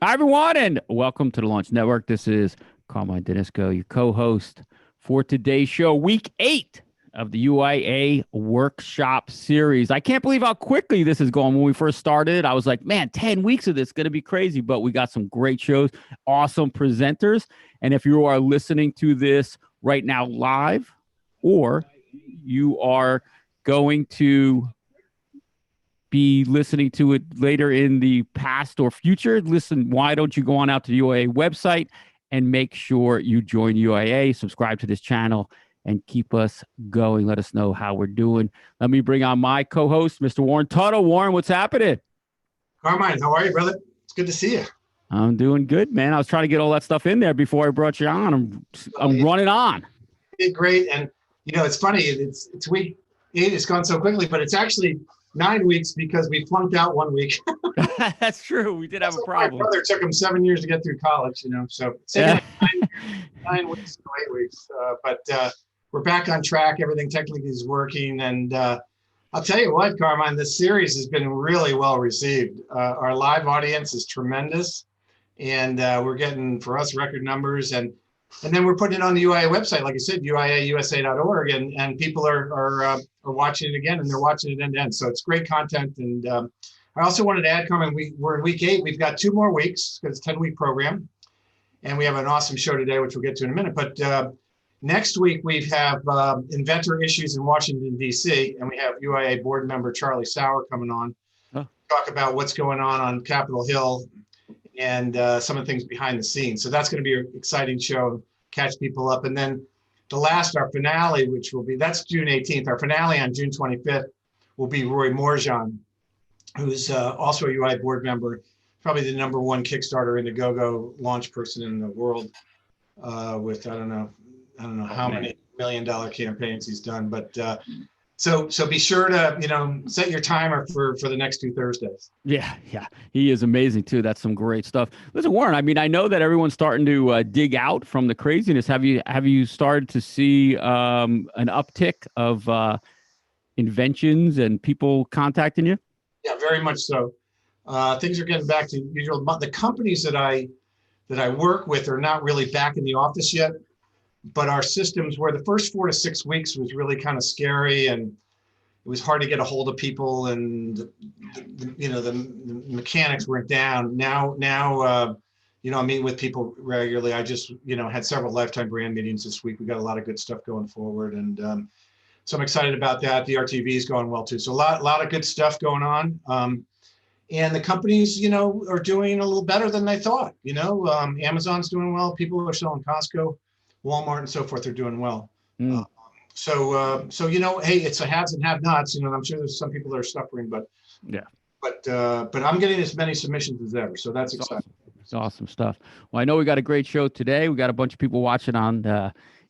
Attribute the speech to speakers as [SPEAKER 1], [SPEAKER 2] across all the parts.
[SPEAKER 1] Hi, everyone, and welcome to the Launch Network. This is Carmine Denisco, your co-host for today's show, week 8 of the UIA workshop series. I can't believe how quickly this is going. When we first started, I was like, man, 10 weeks of this is going to be crazy, but we got some great shows, awesome presenters. And if you are listening to this right now live, or you are going to be listening to it later in the past or future, listen, why don't you go on out to the UIA website and make sure you join UIA, subscribe to this channel, and keep us going. Let us know how we're doing. Let me bring on my co-host, Mr. Warren Tuttle. Warren, what's happening?
[SPEAKER 2] Carmine, how are you, brother? It's good to see you.
[SPEAKER 1] I'm doing good, man. I was trying to get all that stuff in there before I brought you on. I'm running on.
[SPEAKER 2] You did great. And, you know, it's funny. It's week 8. It's gone so quickly, but it's actually 9 weeks because we flunked out 1 week.
[SPEAKER 1] That's true. We did have a problem.
[SPEAKER 2] My brother took him 7 years to get through college, you know, so it's taken like 9 weeks, 8 weeks. But we're back on track. Everything technically is working. And I'll tell you what, Carmine, this series has been really well received. Our live audience is tremendous. And we're getting, for us, record numbers. And then we're putting it on the UIA website, like I said, uiausa.org, and people are watching it again, and they're watching it end to end. So it's great content. And I also wanted to add, Carmen, we're in week 8. We've got 2 more weeks because it's a 10-week program, and we have an awesome show today, which we'll get to in a minute. But next week we have inventor issues in Washington D.C., and we have UIA board member Charlie Sauer coming on to talk about what's going on Capitol Hill and some of the things behind the scenes. So that's going to be an exciting show, catch people up. And then the last, our finale, which will be, that's June 18th. Our finale on June 25th will be Roy Morjan, who's also a UI board member, probably the #1 Kickstarter Indiegogo launch person in the world with, I don't know how many $1 million campaigns he's done. But So be sure to, you know, set your timer for the next 2 Thursdays.
[SPEAKER 1] Yeah. He is amazing too. That's some great stuff. Listen, Warren, I mean, I know that everyone's starting to dig out from the craziness. Have you started to see an uptick of inventions and people contacting you?
[SPEAKER 2] Yeah, very much so. Things are getting back to usual. The companies that I work with are not really back in the office yet. But our systems, where the first 4 to 6 weeks was really kind of scary, and it was hard to get a hold of people, and the mechanics weren't down. Now, I meet with people regularly. I just had several lifetime brand meetings this week. We got a lot of good stuff going forward, and so I'm excited about that. The RTV is going well too. So a lot of good stuff going on, and the companies are doing a little better than they thought. Amazon's doing well. People are selling Costco, Walmart, and so forth are doing well. So hey, it's a haves and have-nots. I'm sure there's some people that are suffering, but I'm getting as many submissions as ever, so that's exciting.
[SPEAKER 1] It's awesome stuff. Well, I know we got a great show today. We got a bunch of people watching on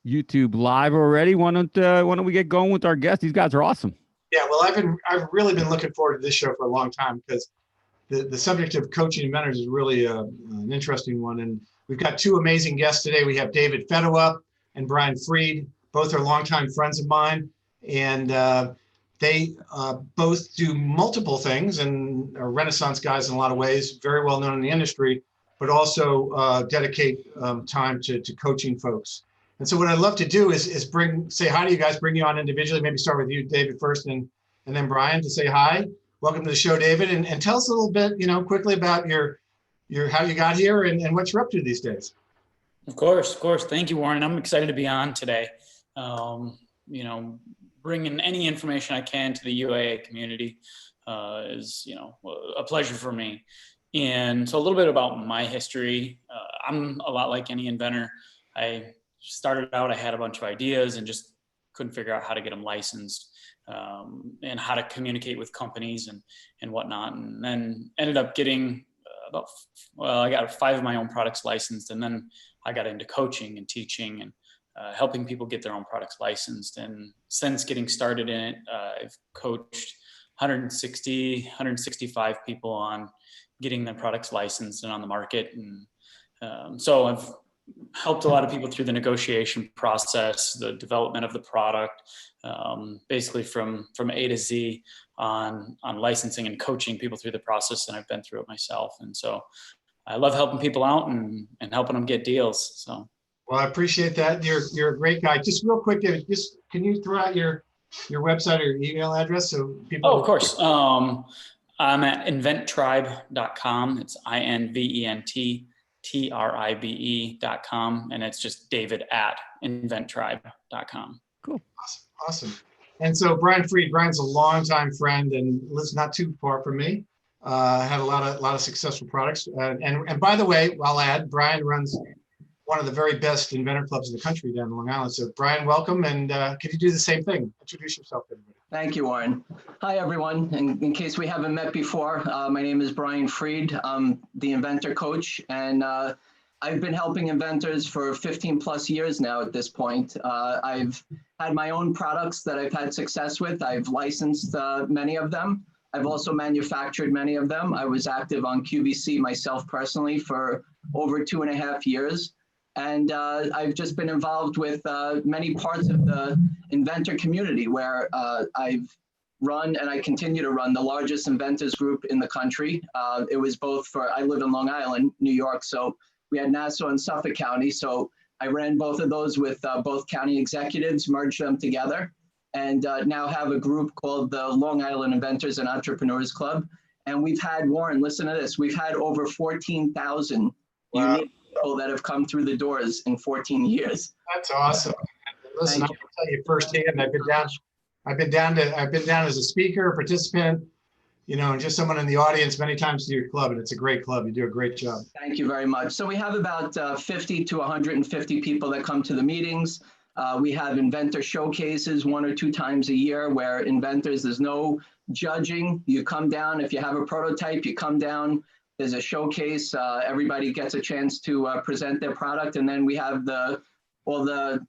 [SPEAKER 1] YouTube live already. Why don't we get going with our guests? These guys are awesome.
[SPEAKER 2] Yeah, well, I've really been looking forward to this show for a long time because the subject of coaching inventors is really an interesting one. And we've got 2 amazing guests today. We have David Fedowa and Brian Fried. Both are longtime friends of mine. And they both do multiple things and are Renaissance guys in a lot of ways, very well known in the industry, but also dedicate time to coaching folks. And so what I'd love to do is say hi to you guys, bring you on individually, maybe start with you, David, first, and then Brian, to say hi. Welcome to the show, David, and tell us a little bit, quickly about your how you got here and what you're up to these days.
[SPEAKER 3] Of course. Thank you, Warren. I'm excited to be on today. Bringing any information I can to the UIA community is, a pleasure for me. And so a little bit about my history. I'm a lot like any inventor. I started out, I had a bunch of ideas and just couldn't figure out how to get them licensed. And how to communicate with companies and whatnot. And then ended up getting I got 5 of my own products licensed. And then I got into coaching and teaching and helping people get their own products licensed. And since getting started in it, I've coached 165 people on getting their products licensed and on the market. And so I've helped a lot of people through the negotiation process, the development of the product, basically from A to Z on licensing and coaching people through the process. And I've been through it myself. And so I love helping people out and helping them get deals. So.
[SPEAKER 2] Well, I appreciate that. You're a great guy. Just real quick, David, just can you throw out your website or your email address so people?
[SPEAKER 3] Oh, of course. I'm at inventtribe.com. It's INVENTTRIBE.com. And it's just David at inventtribe.com.
[SPEAKER 1] Cool.
[SPEAKER 2] Awesome. And so Brian Fried, Brian's a longtime friend and lives not too far from me. Had a lot of successful products. And by the way, I'll add, Brian runs one of the very best inventor clubs in the country down in Long Island. So Brian, welcome. And could you do the same thing? Introduce yourself to everybody.
[SPEAKER 4] Thank you, Warren. Hi, everyone. In case we haven't met before, my name is Brian Fried. I'm the inventor coach, and I've been helping inventors for 15 plus years now at this point. I've had my own products that I've had success with. I've licensed many of them. I've also manufactured many of them. I was active on QVC myself personally for over 2.5 years. And I've just been involved with many parts of the inventor community where I've run and I continue to run the largest inventors group in the country. It was both I live in Long Island, New York, so we had Nassau and Suffolk County. So I ran both of those with both county executives, merged them together, and now have a group called the Long Island Inventors and Entrepreneurs Club. And we've had, Warren, listen to this, we've had over 14,000 unique people that have come through the doors in 14 years.
[SPEAKER 2] That's awesome. Listen, I can tell you firsthand, I've been down as a speaker, participant, and just someone in the audience many times to your club, and it's a great club. You do a great job.
[SPEAKER 4] Thank you very much. So we have about 50 to 150 people that come to the meetings. We have inventor showcases 1 or 2 times a year where inventors, there's no judging. You come down, if you have a prototype, you come down. There's a showcase. Everybody gets a chance to present their product, and then we have whether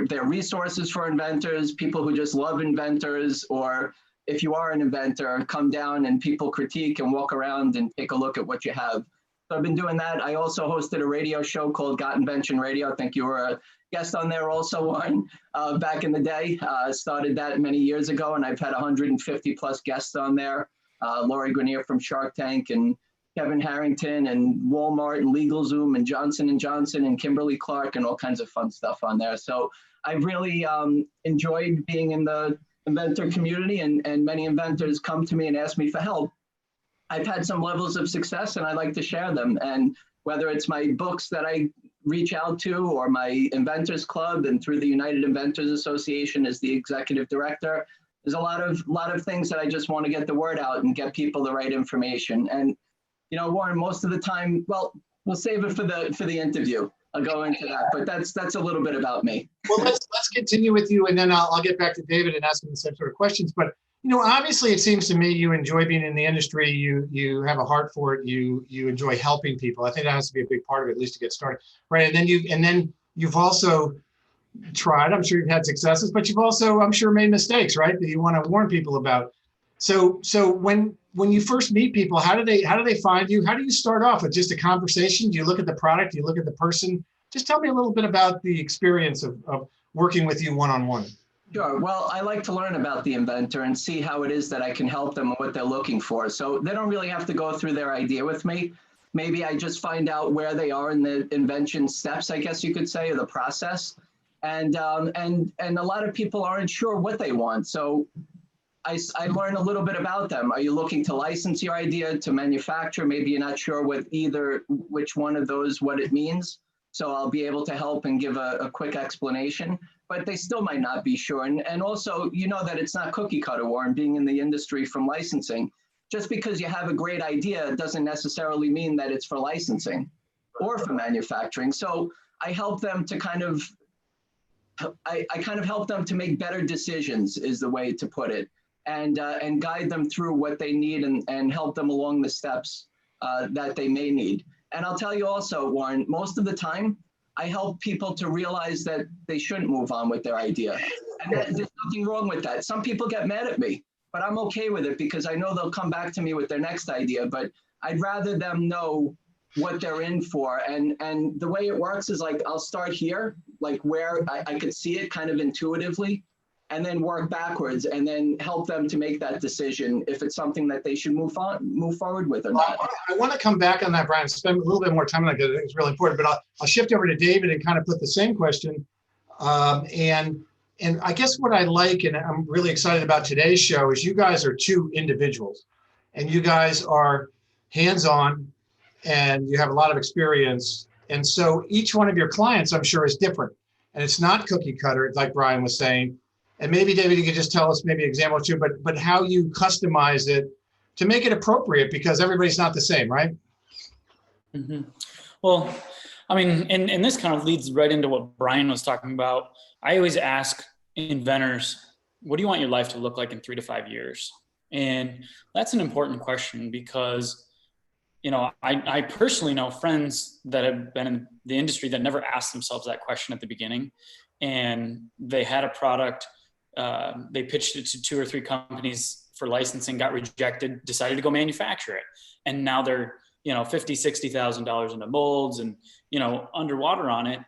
[SPEAKER 4] they're resources for inventors, people who just love inventors, or if you are an inventor, come down and people critique and walk around and take a look at what you have. So I've been doing that. I also hosted a radio show called Got Invention Radio. I think you were a guest on there also, Warren, back in the day. Started that many years ago, and I've had 150 plus guests on there. Lori Greiner from Shark Tank, and Kevin Harrington, and Walmart, and LegalZoom, and Johnson & Johnson, and Kimberly Clark, and all kinds of fun stuff on there. So I've really enjoyed being in the inventor community, and many inventors come to me and ask me for help. I've had some levels of success, and I like to share them. And whether it's my books that I reach out to, or my Inventors Club, and through the United Inventors Association as the executive director, there's a lot of things that I just want to get the word out and get people the right information. And Warren, most of the time, well, we'll save it for the interview. I'll go into that, but that's a little bit about me.
[SPEAKER 2] Well, let's continue with you, and then I'll get back to David and ask him the same sort of questions. But obviously, it seems to me you enjoy being in the industry. You have a heart for it. You enjoy helping people. I think that has to be a big part of it, at least to get started, right? And then you've also tried. I'm sure you've had successes, but you've also, I'm sure, made mistakes, right? That you want to warn people about. So when you first meet people, how do they find you? How do you start off with just a conversation? Do you look at the product? Do you look at the person? Just tell me a little bit about the experience of working with you one-on-one.
[SPEAKER 4] Sure. Well, I like to learn about the inventor and see how it is that I can help them and what they're looking for. So they don't really have to go through their idea with me. Maybe I just find out where they are in the invention steps, I guess you could say, or the process. And a lot of people aren't sure what they want. So I learn a little bit about them. Are you looking to license your idea, to manufacture? Maybe you're not sure which one of those, what it means. So I'll be able to help and give a quick explanation, but they still might not be sure. And also, that it's not cookie cutter, Warren, being in the industry from licensing. Just because you have a great idea doesn't necessarily mean that it's for licensing or for manufacturing. So I help them to I help them to make better decisions, is the way to put it. And guide them through what they need and help them along the steps that they may need. And I'll tell you also, Warren, most of the time, I help people to realize that they shouldn't move on with their idea. And there's nothing wrong with that. Some people get mad at me, but I'm okay with it because I know they'll come back to me with their next idea. But I'd rather them know what they're in for. And the way it works is, like, I'll start here, like where I could see it kind of intuitively. and then work backwards and then help them to make that decision if it's something that they should move forward with or not.
[SPEAKER 2] I want to come back on that, Brian, spend a little bit more time on that because I think it's really important, but I'll shift over to David and kind of put the same question. And I guess what I like, and I'm really excited about today's show, is you guys are two individuals and you guys are hands-on and you have a lot of experience. And so each one of your clients, I'm sure, is different. And it's not cookie cutter, like Brian was saying. And maybe, David, you could just tell us maybe an example or two, but how you customize it to make it appropriate, because everybody's not the same, right?
[SPEAKER 3] Mm-hmm. Well, I mean, and this kind of leads right into what Brian was talking about. I always ask inventors, what do you want your life to look like in 3 to 5 years? And that's an important question because, you know, I personally know friends that have been in the industry that never asked themselves that question at the beginning. And they had a product, they pitched it to 2 or 3 companies for licensing, got rejected, decided to go manufacture it. And now they're, you know, $50,000, $60,000 into molds and, you know, underwater on it.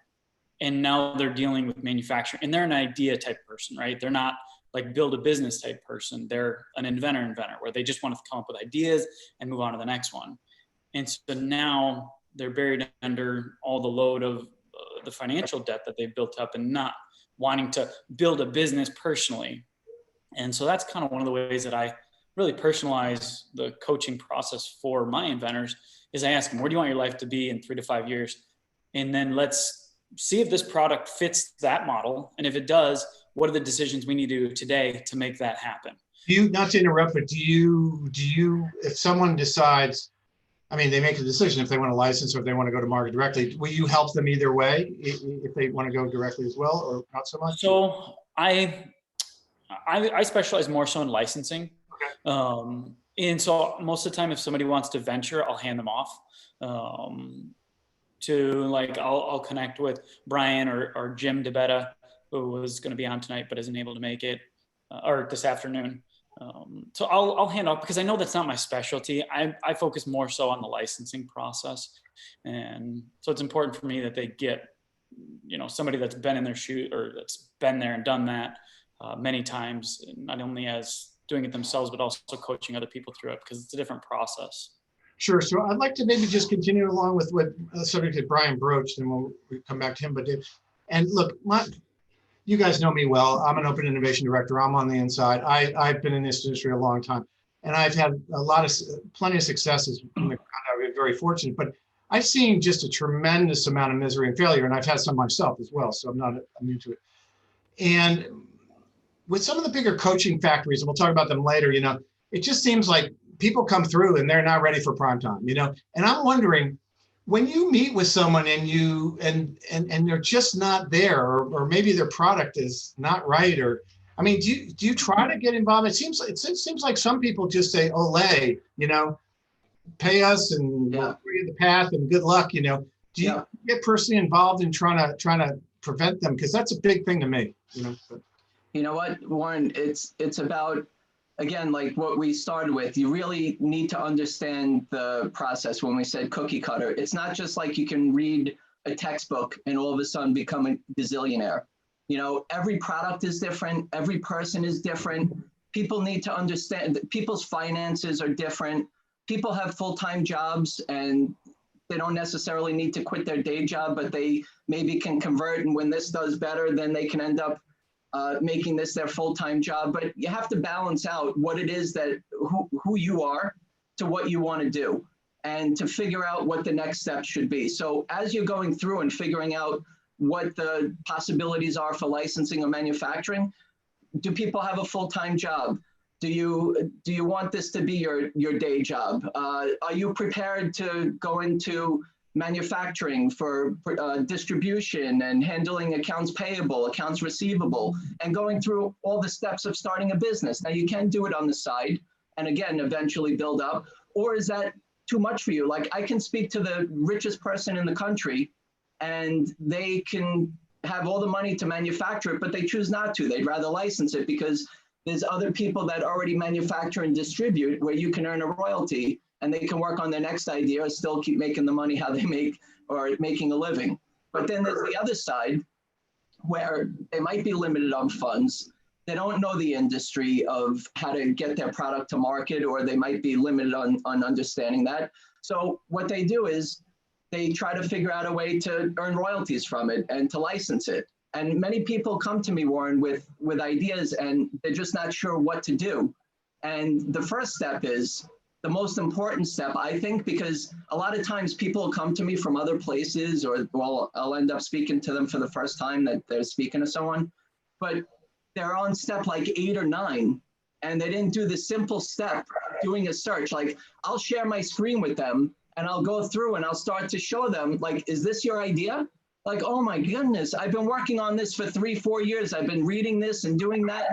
[SPEAKER 3] And now they're dealing with manufacturing, and they're an idea type person, right? They're not like build a business type person. They're an inventor where they just want to come up with ideas and move on to the next one. And so now they're buried under all the load of the financial debt that they've built up and not wanting to build a business personally. And so that's kind of one of the ways that I really personalize the coaching process for my inventors is I ask them, where do you want your life to be in 3 to 5 years? And then let's see if this product fits that model. And if it does, what are the decisions we need to do today to make that happen?
[SPEAKER 2] Do you, not to interrupt, but do you, if someone decides, I mean, they make a decision if they want to license or if they want to go to market directly, will you help them either way if they want to go directly as well or not so much?
[SPEAKER 3] So I specialize more so in licensing. Okay. And so most of the time, if somebody wants to venture, I'll hand them off. To like, I'll connect with Brian or Jim DeBetta, who was going to be on tonight, but isn't able to make it, or this afternoon. So I'll hand off because I know that's not my specialty. I focus more so on the licensing process. And so it's important for me that they get, you know, somebody that's been in their shoe or that's been there and done that many times, not only as doing it themselves, but also coaching other people through it because it's a different process.
[SPEAKER 2] Sure. So I'd like to maybe just continue along with what subject that Brian broached, and we'll come back to him. But Dave, and look, you guys know me well. I'm an open innovation director. I'm on the inside. I've been in this industry a long time, and I've had plenty of successes. I've been very fortunate, but I've seen just a tremendous amount of misery and failure, and I've had some myself as well. So I'm not immune to it. And with some of the bigger coaching factories, and we'll talk about them later, you know, it just seems like people come through and they're not ready for prime time, you know? And I'm wondering, when you meet with someone and you, and they're just not there, or maybe their product is not right, or, I mean, do you try to get involved? It seems like some people just say, "Olay, you know, pay us and we'll free the path and good luck," you know? Do you get personally involved in trying to prevent them? Because that's a big thing to me, you know? But,
[SPEAKER 4] you know what, Warren, it's about, again, like what we started with, you really need to understand the process. When we said cookie cutter, it's not just like you can read a textbook and all of a sudden become a gazillionaire. You know, every product is different. Every person is different. People need to understand that people's finances are different. People have full-time jobs and they don't necessarily need to quit their day job, but they maybe can convert. And when this does better, then they can end up making this their full-time job. But you have to balance out what it is that who you are to what you want to do and to figure out what the next step should be. So as you're going through and figuring out what the possibilities are for licensing or manufacturing, do people have a full-time job? Do you want this to be your day job? Are you prepared to go into manufacturing for distribution and handling accounts payable, accounts receivable, and going through all the steps of starting a business? Now you can do it on the side and again, eventually build up, or is that too much for you? Like I can speak to the richest person in the country and they can have all the money to manufacture it, but they choose not to. They'd rather license it because there's other people that already manufacture and distribute where you can earn a royalty and they can work on their next idea or still keep making the money how they make or making a living. But then there's the other side where they might be limited on funds. they don't know the industry of how to get their product to market, or they might be limited on understanding that. So what they do is they try to figure out a way to earn royalties from it and to license it. And many people come to me, Warren, with ideas, and they're just not sure what to do. And the first step is the most important step, I think, because a lot of times people come to me from other places, or, well, I'll end up speaking to them for the first time that they're speaking to someone, but they're on step like 8 or 9, and they didn't do the simple step of doing a search. Like, I'll share my screen with them, and I'll go through and I'll start to show them, like, is this your idea? Like, oh my goodness, I've been working on this for 3-4 years. I've been reading this and doing that.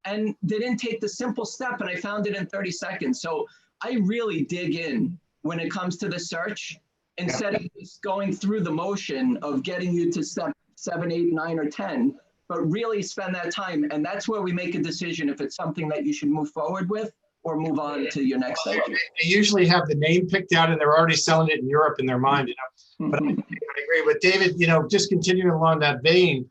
[SPEAKER 4] And they didn't take the simple step, and I found it in 30 seconds. So I really dig in when it comes to the search, instead of just going through the motion of getting you to step 7, 8, 9, or 10, but really spend that time. And that's where we make a decision if it's something that you should move forward with or move on to your next idea.
[SPEAKER 2] They usually have the name picked out, and they're already selling it in Europe in their mind, But I agree with David, just continuing along that vein.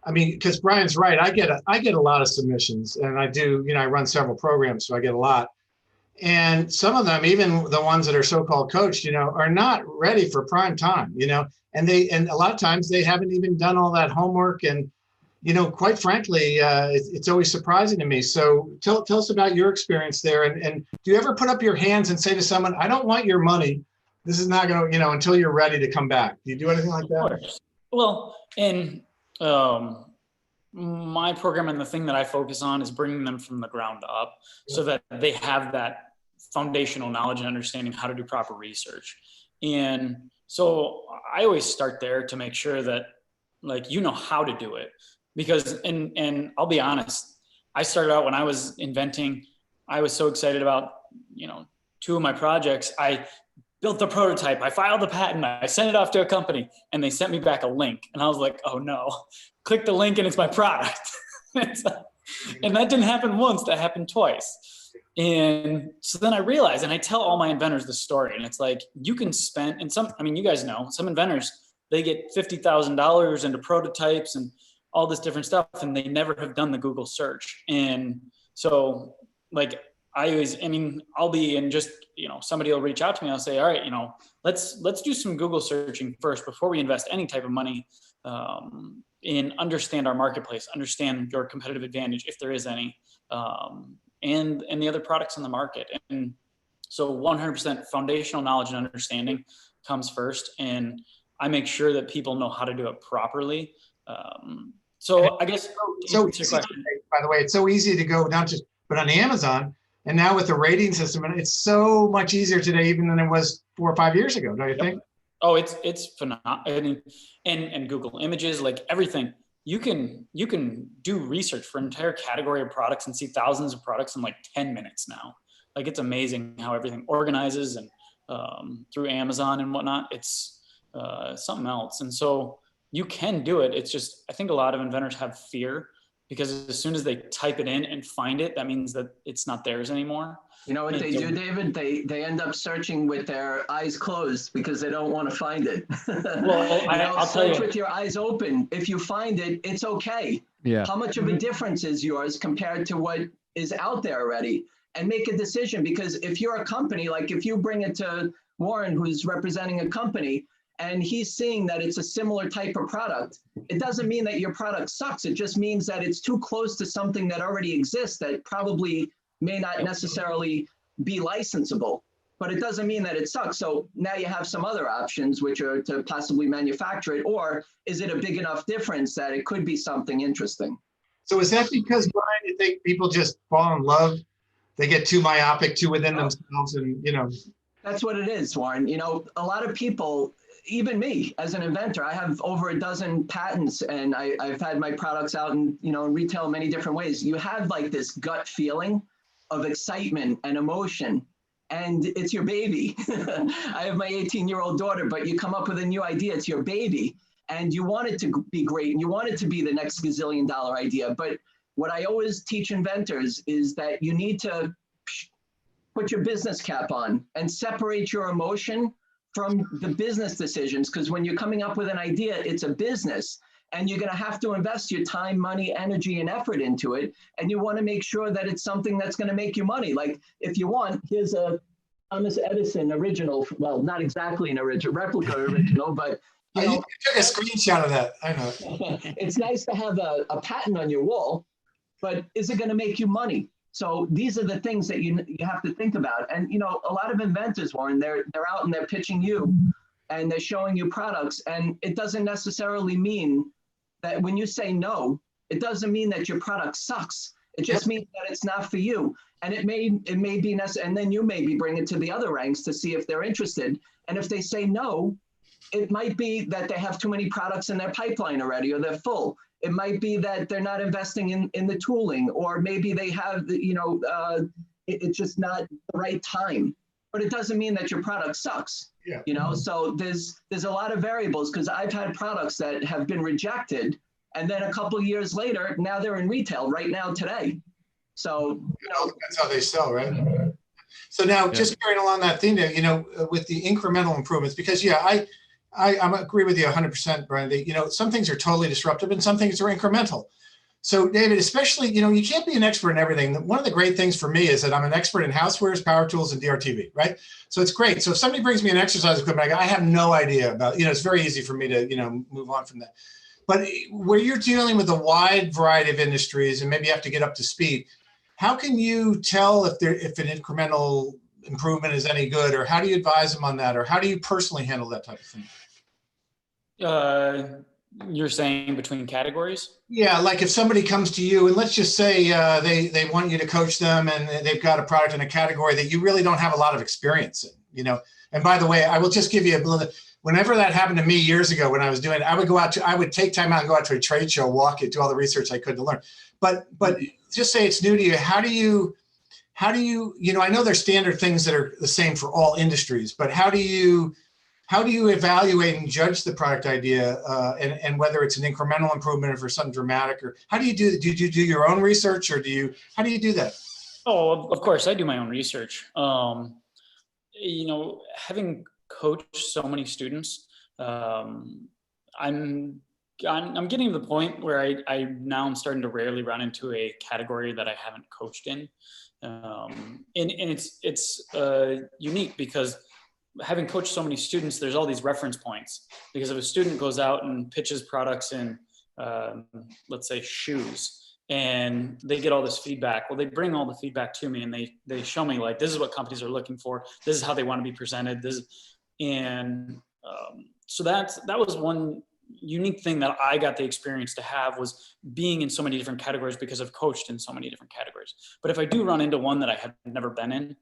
[SPEAKER 2] I mean, because Brian's right. I get a lot of submissions, and I do, I run several programs, so I get a lot. And some of them, even the ones that are so-called coached, are not ready for prime time, and a lot of times they haven't even done all that homework. And, quite frankly, it's always surprising to me. So tell us about your experience there. And do you ever put up your hands and say to someone, I don't want your money. This is not going to, until you're ready to come back. Do you do anything like that?
[SPEAKER 3] Well, in my program, and the thing that I focus on is bringing them from the ground up, so that they have that foundational knowledge and understanding how to do proper research. And so I always start there to make sure that, like, how to do it. Because, and I'll be honest, I started out when I was inventing, I was so excited about, 2 of my projects. I built the prototype, I filed the patent, I sent it off to a company, and they sent me back a link. And I was like, oh no, click the link and it's my product. And that didn't happen once, that happened twice. And so then I realized, and I tell all my inventors this story, and it's like, you can spend, and you guys know, some inventors, they get $50,000 into prototypes and all this different stuff, and they never have done the Google search. And so, like, I'll be in just, somebody will reach out to me. I'll say, all right, let's do some Google searching first before we invest any type of money, in understand our marketplace, understand your competitive advantage, if there is any, and the other products in the market. And so 100% foundational knowledge and understanding comes first. And I make sure that people know how to do it properly. So I guess,
[SPEAKER 2] so easy, by the way, it's so easy to go not just, but on Amazon. And now with the rating system, and it's so much easier today even than it was 4 or 5 years ago, don't you think?
[SPEAKER 3] Oh, it's phenomenal. And Google Images, like everything, you can do research for an entire category of products and see thousands of products in like 10 minutes now. Like, it's amazing how everything organizes, and through Amazon and whatnot, it's something else. And so you can do it. It's just, I think a lot of inventors have fear, because as soon as they type it in and find it, that means that it's not theirs anymore.
[SPEAKER 4] You know what they do, David? They end up searching with their eyes closed because they don't want to find it.
[SPEAKER 3] Well, I'll tell you,
[SPEAKER 4] with your eyes open. If you find it, it's okay.
[SPEAKER 1] Yeah.
[SPEAKER 4] How much of a difference is yours compared to what is out there already? And make a decision, because if you're a company, like if you bring it to Warren, who's representing a company, and he's seeing that it's a similar type of product, it doesn't mean that your product sucks. It just means that it's too close to something that already exists that probably may not necessarily be licensable, but it doesn't mean that it sucks. So now you have some other options, which are to possibly manufacture it, or is it a big enough difference that it could be something interesting?
[SPEAKER 2] So is that because, Brian, you think people just fall in love? They get too myopic, too within themselves, and
[SPEAKER 4] That's what it is, Warren. A lot of people, even me as an inventor, I have over a dozen patents, and I've had my products out in retail in many different ways. You have like this gut feeling of excitement and emotion, and it's your baby. I have my 18-year-old daughter, but you come up with a new idea, it's your baby, and you want it to be great, and you want it to be the next gazillion-dollar idea. But what I always teach inventors is that you need to put your business cap on and separate your emotion from the business decisions, because when you're coming up with an idea, it's a business. and you're going to have to invest your time, money, energy, and effort into it. And you want to make sure that it's something that's going to make you money. Like if you want, here's a Thomas Edison original, well, not exactly an original, replica original, but
[SPEAKER 2] you took a screenshot of that. I know.
[SPEAKER 4] It's nice to have a patent on your wall, but is it going to make you money? So these are the things that you have to think about. And, a lot of inventors, Warren, they're out and they're pitching you and they're showing you products. And it doesn't necessarily mean that when you say no, it doesn't mean that your product sucks. It just means that it's not for you. And it may be necessary. And then you maybe bring it to the other ranks to see if they're interested. And if they say no, it might be that they have too many products in their pipeline already, or they're full. It might be that they're not investing in the tooling, or maybe they have, it's just not the right time. But it doesn't mean that your product sucks.
[SPEAKER 2] Yeah.
[SPEAKER 4] So there's a lot of variables, because I've had products that have been rejected, and then a couple of years later, now they're in retail right now today. So
[SPEAKER 2] that's how they sell, right? So now, just carrying along that theme there, with the incremental improvements, because I agree with you 100%, Brian. Some things are totally disruptive and some things are incremental. So David, especially, you can't be an expert in everything. One of the great things for me is that I'm an expert in housewares, power tools, and DRTV, right? So it's great. So if somebody brings me an exercise equipment, I have no idea about, it's very easy for me to, move on from that. But where you're dealing with a wide variety of industries and maybe you have to get up to speed, how can you tell if an incremental improvement is any good, or how do you advise them on that? Or how do you personally handle that type of thing?
[SPEAKER 3] You're saying between categories?
[SPEAKER 2] Yeah, like if somebody comes to you and let's just say they want you to coach them and they've got a product in a category that you really don't have a lot of experience in, And by the way, I will just give you a little. Whenever that happened to me years ago when I was doing it, I would take time out and go out to a trade show, walk it, do all the research I could to learn. But just say it's new to you. How do you, I know there's standard things that are the same for all industries, but how do you evaluate and judge the product idea and whether it's an incremental improvement or for something dramatic, or how do you do you do your own research, or how do you do that?
[SPEAKER 3] Oh, of course I do my own research. Having coached so many students, I'm getting to the point where I now I'm starting to rarely run into a category that I haven't coached in. And it's unique because having coached so many students, there's all these reference points, because if a student goes out and pitches products in, let's say shoes, and they get all this feedback, well, they bring all the feedback to me and they show me like, this is what companies are looking for. This is how they want to be presented. So that was one unique thing that I got the experience to have, was being in so many different categories because I've coached in so many different categories. But if I do run into one that I have never been in,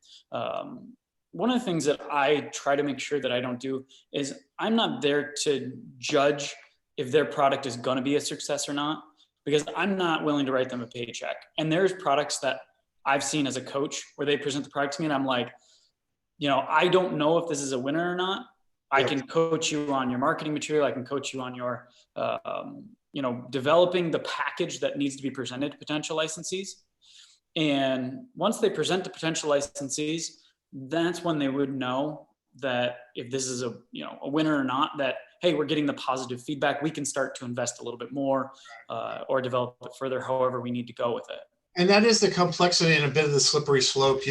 [SPEAKER 3] one of the things that I try to make sure that I don't do is I'm not there to judge if their product is going to be a success or not, because I'm not willing to write them a paycheck. And there's products that I've seen as a coach where they present the product to me and I'm like, I don't know if this is a winner or not. I can coach you on your marketing material. I can coach you on your, developing the package that needs to be presented to potential licensees. And once they present to potential licensees, that's when they would know that if this is a winner or not, that, hey, we're getting the positive feedback. We can start to invest a little bit more or develop it further, however we need to go with it. And
[SPEAKER 2] that is the complexity and a bit of the slippery slope,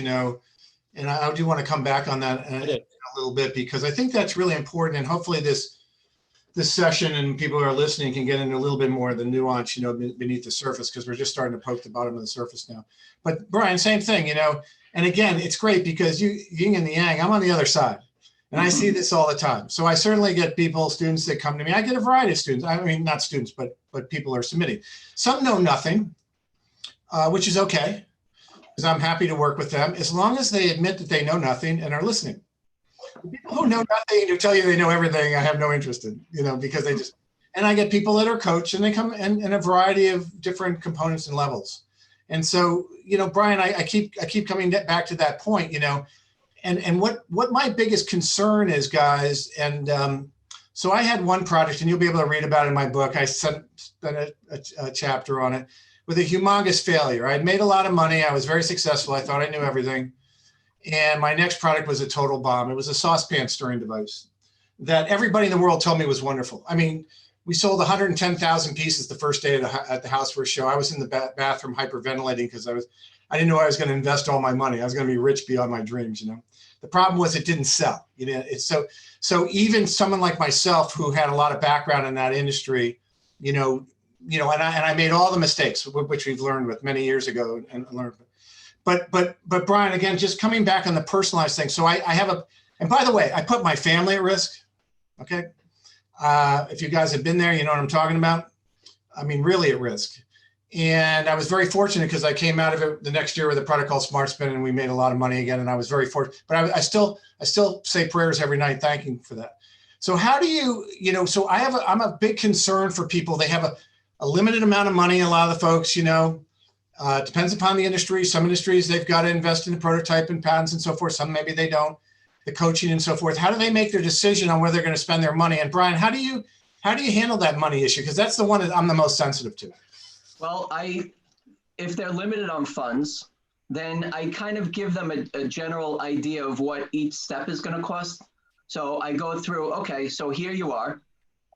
[SPEAKER 2] and I do want to come back on that in a little bit, because I think that's really important. And hopefully this session and people who are listening can get into a little bit more of the nuance, beneath the surface, because we're just starting to poke the bottom of the surface now. But Brian, same thing, and again, it's great because yin and the yang, I'm on the other side. And I see this all the time. So I certainly get students that come to me. I get a variety of students. I mean, not students, but people are submitting. Some know nothing, which is okay, because I'm happy to work with them as long as they admit that they know nothing and are listening. The people who know nothing, who tell you they know everything, I have no interest in, because they just, and I get people that are coached and they come in a variety of different components and levels. And so, Brian, I keep coming back to that point, and what my biggest concern is, guys, and so I had one project, and you'll be able to read about it in my book. I spent a chapter on it, with a humongous failure. I'd made a lot of money. I was very successful. I thought I knew everything. And my next product was a total bomb. It was a saucepan stirring device that everybody in the world told me was wonderful. I mean, we sold 110,000 pieces the first day at the House First show. I was in the bathroom hyperventilating because I didn't know I was going to invest all my money. I was going to be rich beyond my dreams, The problem was it didn't sell. It's so even someone like myself who had a lot of background in that industry, and I made all the mistakes, which we've learned with many years ago and learned. But Brian, again, just coming back on the personalized thing. So I have and by the way, I put my family at risk. Okay. If you guys have been there, you know what I'm talking about. I mean, really at risk. And I was very fortunate because I came out of it the next year with a product called Smart Spin, and we made a lot of money again. And I was very fortunate, but I still say prayers every night, thanking for that. So how do you, so I'm a big concern for people. They have a limited amount of money. A lot of the folks, depends upon the industry. Some industries, they've got to invest in the prototype and patents and so forth. Some maybe they don't, the coaching and so forth. How do they make their decision on where they're going to spend their money? And Brian, how do you handle that money issue? Because that's the one that I'm the most sensitive to.
[SPEAKER 4] Well, if they're limited on funds, then I kind of give them a general idea of what each step is going to cost. So I go through, okay, so here you are,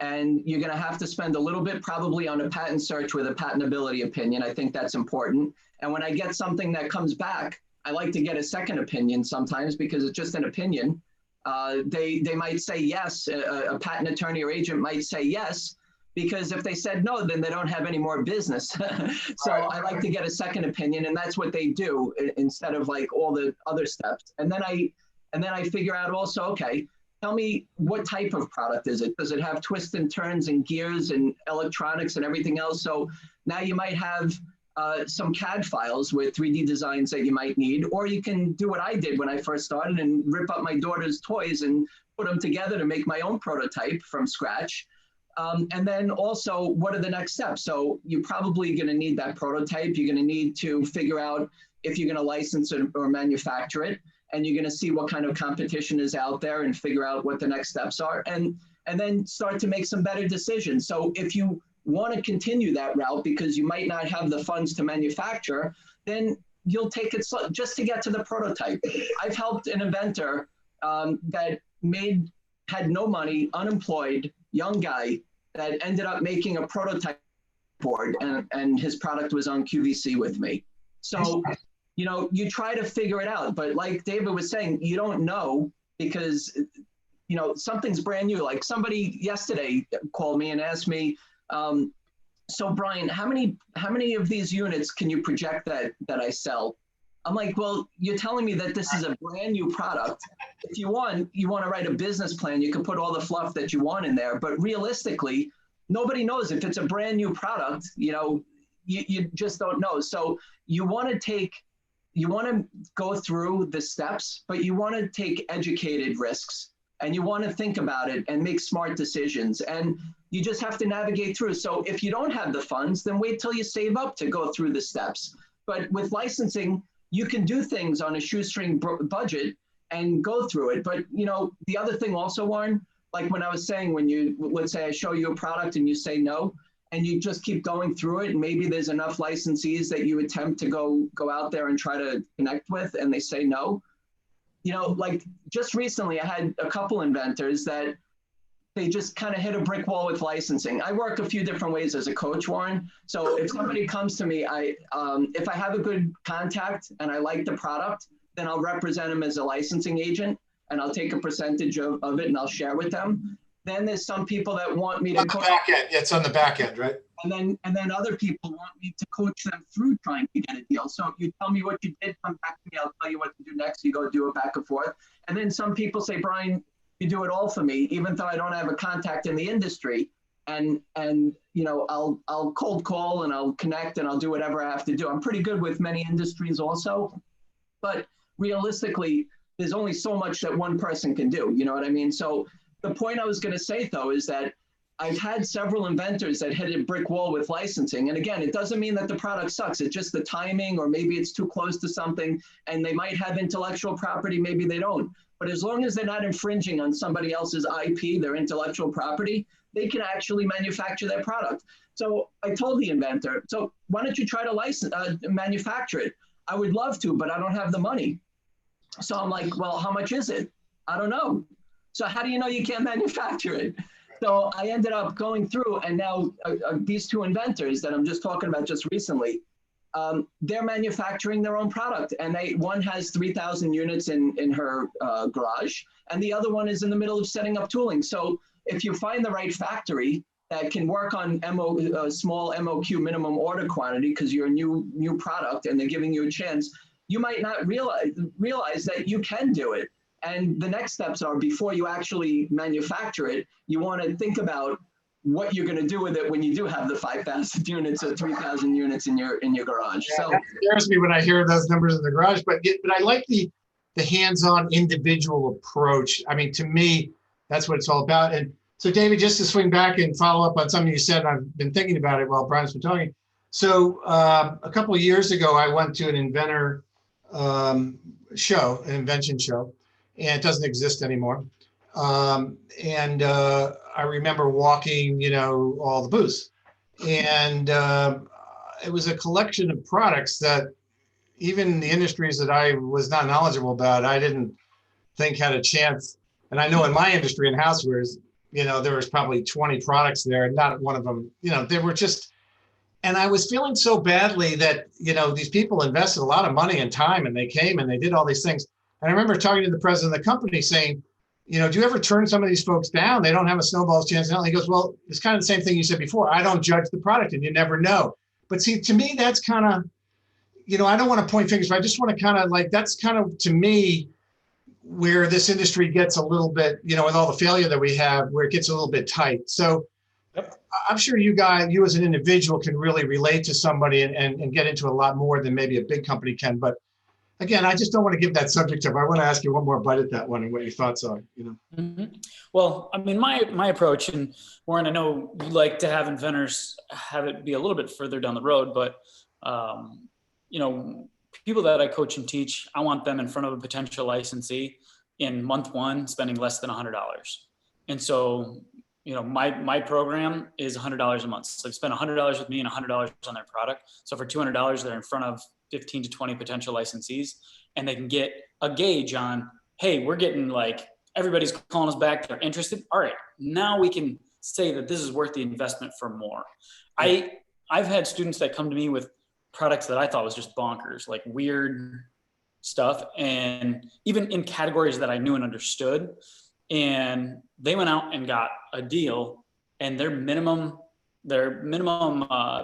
[SPEAKER 4] and you're going to have to spend a little bit probably on a patent search with a patentability opinion. I think that's important. And when I get something that comes back, I like to get a second opinion sometimes because it's just an opinion. They might say yes, a patent attorney or agent might say yes, because if they said no, then they don't have any more business. So I like to get a second opinion, and that's what they do instead of like all the other steps. And then I figure out also, okay, tell me what type of product is it? Does it have twists and turns and gears and electronics and everything else? So now you might have some CAD files with 3D designs that you might need, or you can do what I did when I first started and rip up my daughter's toys and put them together to make my own prototype from scratch. And then also, what are the next steps? So you're probably going to need that prototype. You're going to need to figure out if you're going to license it or manufacture it. And you're going to see what kind of competition is out there and figure out what the next steps are. And then start to make some better decisions. So if you want to continue that route because you might not have the funds to manufacture, then you'll take it slow just to get to the prototype. I've helped an inventor that had no money, unemployed, young guy that ended up making a prototype board, and his product was on QVC with me. So, you try to figure it out, but like David was saying, you don't know because, something's brand new. Like somebody yesterday called me and asked me, so Brian, how many of these units can you project that I sell? I'm like, well, you're telling me that this is a brand new product. If you want to write a business plan, you can put all the fluff that you want in there. But realistically, nobody knows if it's a brand new product. You just don't know. So you want to go through the steps, but you want to take educated risks, and you want to think about it and make smart decisions. And you just have to navigate through. So if you don't have the funds, then wait till you save up to go through the steps. But with licensing, you can do things on a shoestring budget and go through it. But, the other thing also, Warren, like when I was saying, let's say I show you a product and you say no, and you just keep going through it, and maybe there's enough licensees that you attempt to go out there and try to connect with, and they say no. Like just recently, I had a couple inventors that they just kind of hit a brick wall with licensing. I work a few different ways as a coach, Warren. So if somebody comes to me, if I have a good contact and I like the product, then I'll represent them as a licensing agent, and I'll take a percentage of it and I'll share with them. Then there's some people that want me to
[SPEAKER 2] on the back end. It's on the back end, right?
[SPEAKER 4] And then other people want me to coach them through trying to get a deal. So if you tell me what you did, come back to me, I'll tell you what to do next. You go do it back and forth. And then some people say, Brian, you do it all for me, even though I don't have a contact in the industry. And I'll cold call and I'll connect and I'll do whatever I have to do. I'm pretty good with many industries also, but realistically, there's only so much that one person can do. You know what I mean? So the point I was going to say though is that I've had several inventors that hit a brick wall with licensing. And again, it doesn't mean that the product sucks. It's just the timing, or maybe it's too close to something and they might have intellectual property, maybe they don't. But as long as they're not infringing on somebody else's IP, their intellectual property, they can actually manufacture their product. So I told the inventor, so why don't you try to manufacture it? I would love to, but I don't have the money. So I'm like, well, how much is it? I don't know. So how do you know you can't manufacture it? So I ended up going through, and now these two inventors that I'm just talking about just recently, they're manufacturing their own product, and one has 3,000 units in her garage, and the other one is in the middle of setting up tooling. So if you find the right factory that can work on small MOQ, minimum order quantity, because you're a new product and they're giving you a chance, you might not realize that you can do it. And the next steps are, before you actually manufacture it, you want to think about what you're going to do with it when you do have the 5,000 units or 3,000 units in your garage.
[SPEAKER 2] Yeah,
[SPEAKER 4] so
[SPEAKER 2] that scares me when I hear those numbers in the garage, but I like the hands-on individual approach. I mean, to me, that's what it's all about. And so, David, just to swing back and follow up on something you said, I've been thinking about it while Brian's been talking. So a couple of years ago, I went to an inventor show, an invention show, and it doesn't exist anymore. I remember walking, all the booths, and it was a collection of products that even the industries that I was not knowledgeable about, I didn't think had a chance. And I know in my industry in housewares, there was probably 20 products there, and not one of them, they were just, and I was feeling so badly that, these people invested a lot of money and time, and they came and they did all these things. And I remember talking to the president of the company saying, do you ever turn some of these folks down? They don't have a snowball's chance. And he goes, well, it's kind of the same thing you said before. I don't judge the product, and you never know. But see, to me, that's kind of, I don't want to point fingers, but I just want to kind of that's kind of, to me, where this industry gets a little bit, with all the failure that we have, where it gets a little bit tight. So yep. I'm sure you as an individual can really relate to somebody and get into a lot more than maybe a big company can. But again, I just don't want to give that subject up. I want to ask you one more bite at that one and what your thoughts are,
[SPEAKER 3] Mm-hmm. Well, I mean, my approach, and Warren, I know you like to have inventors have it be a little bit further down the road, but, people that I coach and teach, I want them in front of a potential licensee in month one, spending less than $100. And so, my program is $100 a month. So they spend $100 with me and $100 on their product. So for $200, they're in front of 15 to 20 potential licensees, and they can get a gauge on, hey, we're getting everybody's calling us back. They're interested. All right, now we can say that this is worth the investment for more. Yeah. I've had students that come to me with products that I thought was just bonkers, like weird stuff, and even in categories that I knew and understood. And they went out and got a deal, and their minimum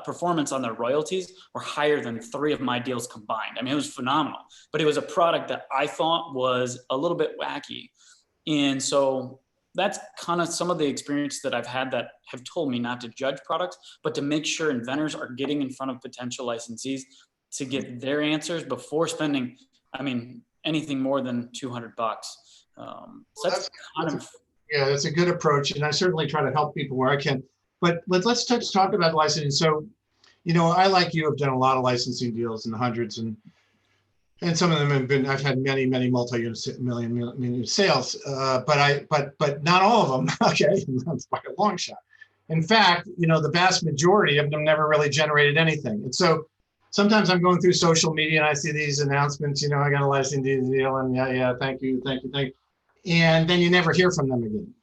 [SPEAKER 3] performance on their royalties were higher than 3 of my deals combined. I mean, it was phenomenal, but it was a product that I thought was a little bit wacky. And so that's kind of some of the experience that I've had that have told me not to judge products, but to make sure inventors are getting in front of potential licensees to get their answers before spending, anything more than $200. So
[SPEAKER 2] that's a good approach. And I certainly try to help people where I can, but let's talk about licensing. So, I, like you, have done a lot of licensing deals in the hundreds, and some of them have been, I've had many multi-unit million sales, but not all of them. Okay, that's by a long shot. In fact, the vast majority of them never really generated anything. And so sometimes I'm going through social media and I see these announcements, I got a licensing deal, and yeah, thank you. And then you never hear from them again.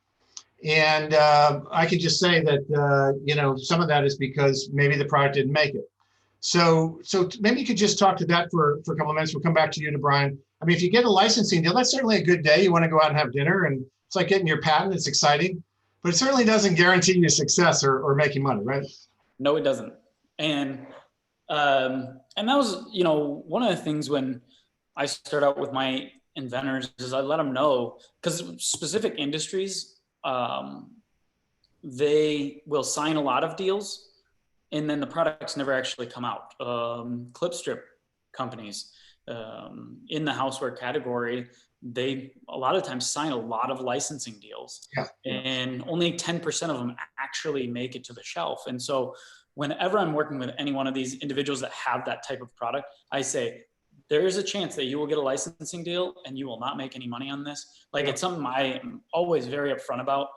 [SPEAKER 2] And I could just say that, some of that is because maybe the product didn't make it. So maybe you could just talk to that for a couple of minutes. We'll come back to you, to Brian. I mean, if you get a licensing deal, that's certainly a good day. You want to go out and have dinner, and it's like getting your patent. It's exciting, but it certainly doesn't guarantee you success or making money, right?
[SPEAKER 3] No, it doesn't. And that was, one of the things when I start out with my inventors is I let them know, because specific industries, they will sign a lot of deals, and then the products never actually come out. Clip strip companies in the houseware category, they a lot of times sign a lot of licensing deals, and only 10% of them actually make it to the shelf. And so whenever I'm working with any one of these individuals that have that type of product, I say, there is a chance that you will get a licensing deal and you will not make any money on this. It's something I am always very upfront about.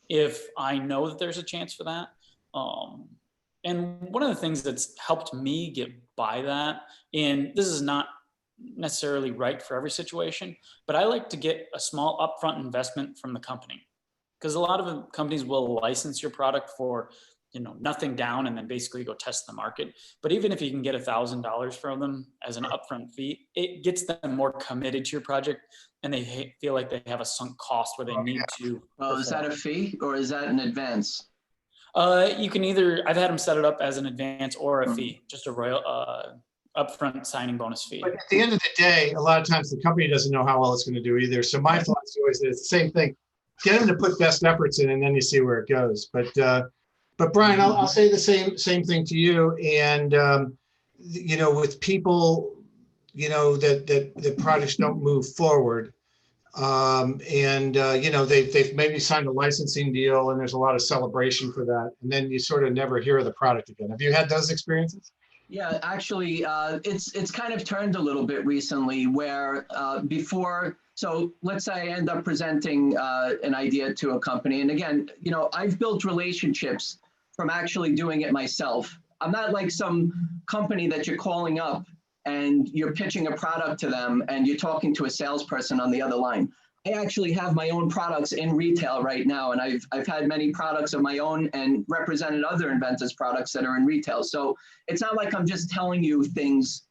[SPEAKER 3] If I know that there's a chance for that. And one of the things that's helped me get by that, and this is not necessarily right for every situation, but I like to get a small upfront investment from the company. because a lot of companies will license your product for, nothing down and then basically go test the market. But even if you can get $1,000 from them as an upfront fee, it gets them more committed to your project, and they feel like they have a sunk cost where they need to.
[SPEAKER 4] Well, is that a fee or is that an advance?
[SPEAKER 3] You can I've had them set it up as an advance or a fee, just a royal upfront signing bonus fee.
[SPEAKER 2] But at the end of the day, a lot of times the company doesn't know how well it's going to do either. So my philosophy always is the same thing. Get them to put best efforts in, and then you see where it goes. But Brian, I'll say the same thing to you. And with people, that the projects don't move forward, they've maybe signed a licensing deal, and there's a lot of celebration for that, and then you sort of never hear of the product again. Have you had those experiences?
[SPEAKER 4] Yeah, actually, it's kind of turned a little bit recently where before, so let's say I end up presenting an idea to a company. And again, I've built relationships from actually doing it myself. I'm not like some company that you're calling up and you're pitching a product to them and you're talking to a salesperson on the other line. I actually have my own products in retail right now, and I've had many products of my own and represented other inventors' products that are in retail. So it's not like I'm just telling you things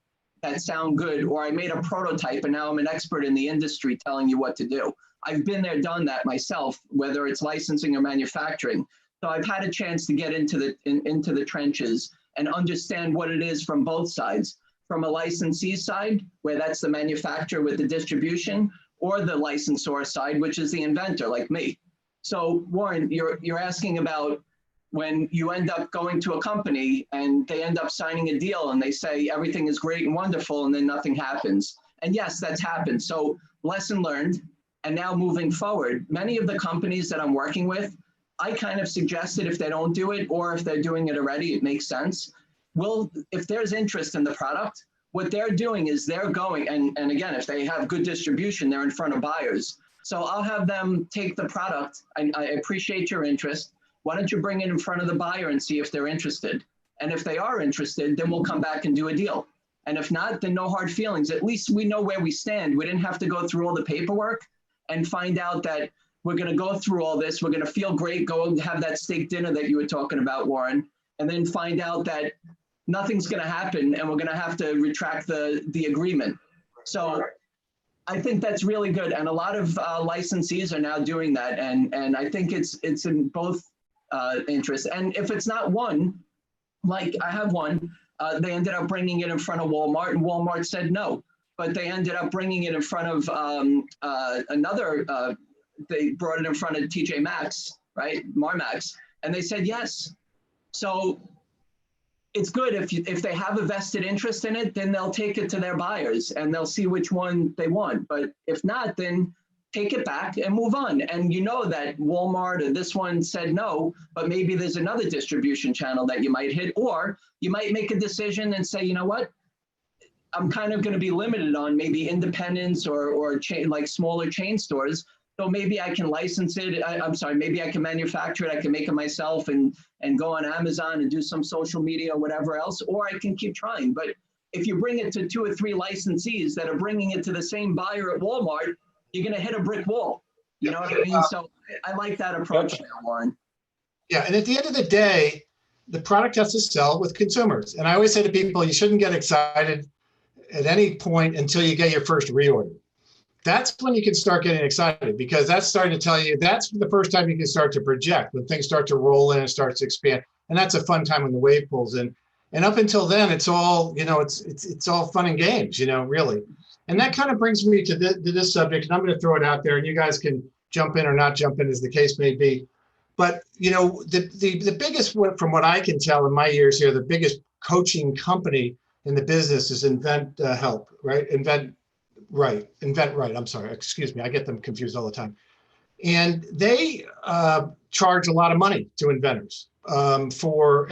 [SPEAKER 4] that sound good, or I made a prototype and now I'm an expert in the industry telling you what to do. I've been there, done that myself, whether it's licensing or manufacturing. So I've had a chance to get into the trenches and understand what it is from both sides, from a licensee side, where that's the manufacturer with the distribution, or the licensor side, which is the inventor like me. So Warren, you're asking about when you end up going to a company and they end up signing a deal and they say everything is great and wonderful and then nothing happens. And yes, that's happened. So lesson learned. And now moving forward, many of the companies that I'm working with, I kind of suggested if they don't do it, or if they're doing it already, it makes sense. Well, if there's interest in the product, what they're doing is they're going, and again, if they have good distribution, they're in front of buyers. So I'll have them take the product. I appreciate your interest. Why don't you bring it in front of the buyer and see if they're interested? And if they are interested, then we'll come back and do a deal. And if not, then no hard feelings. At least we know where we stand. We didn't have to go through all the paperwork and find out that we're going to go through all this. We're going to feel great, go and have that steak dinner that you were talking about, Warren, and then find out that nothing's going to happen and we're going to have to retract the agreement. So I think that's really good. And a lot of licensees are now doing that. And I think it's in both interests. And if it's not one, like I have one, they ended up bringing it in front of Walmart, and Walmart said no. But they ended up bringing it in front of another, they brought it in front of TJ Maxx, right? Marmax, and they said yes. So it's good if they have a vested interest in it, then they'll take it to their buyers and they'll see which one they want. But if not, then take it back and move on. And you know that Walmart or this one said no, but maybe there's another distribution channel that you might hit, or you might make a decision and say, you know what, I'm kind of going to be limited on maybe independents or chain, like smaller chain stores. So maybe I can license it. Maybe I can manufacture it. I can make it myself and go on Amazon and do some social media or whatever else, or I can keep trying. But if you bring it to 2 or 3 licensees that are bringing it to the same buyer at Walmart, you're going to hit a brick wall. You know what I mean? So I like that approach there, Warren.
[SPEAKER 2] Yeah, and at the end of the day, the product has to sell with consumers. And I always say to people, you shouldn't get excited at any point until you get your first reorder. That's when you can start getting excited, because that's starting to tell you, that's the first time you can start to project, when things start to roll in and starts to expand. And that's a fun time when the wave pulls in. And up until then, it's all, it's all fun and games, really. And that kind of brings me to this subject, and I'm going to throw it out there, and you guys can jump in or not jump in as the case may be. But, the biggest, from what I can tell in my years here, the biggest coaching company in the business is Invent right? Invent Right. I'm sorry. Excuse me. I get them confused all the time. And they charge a lot of money to inventors for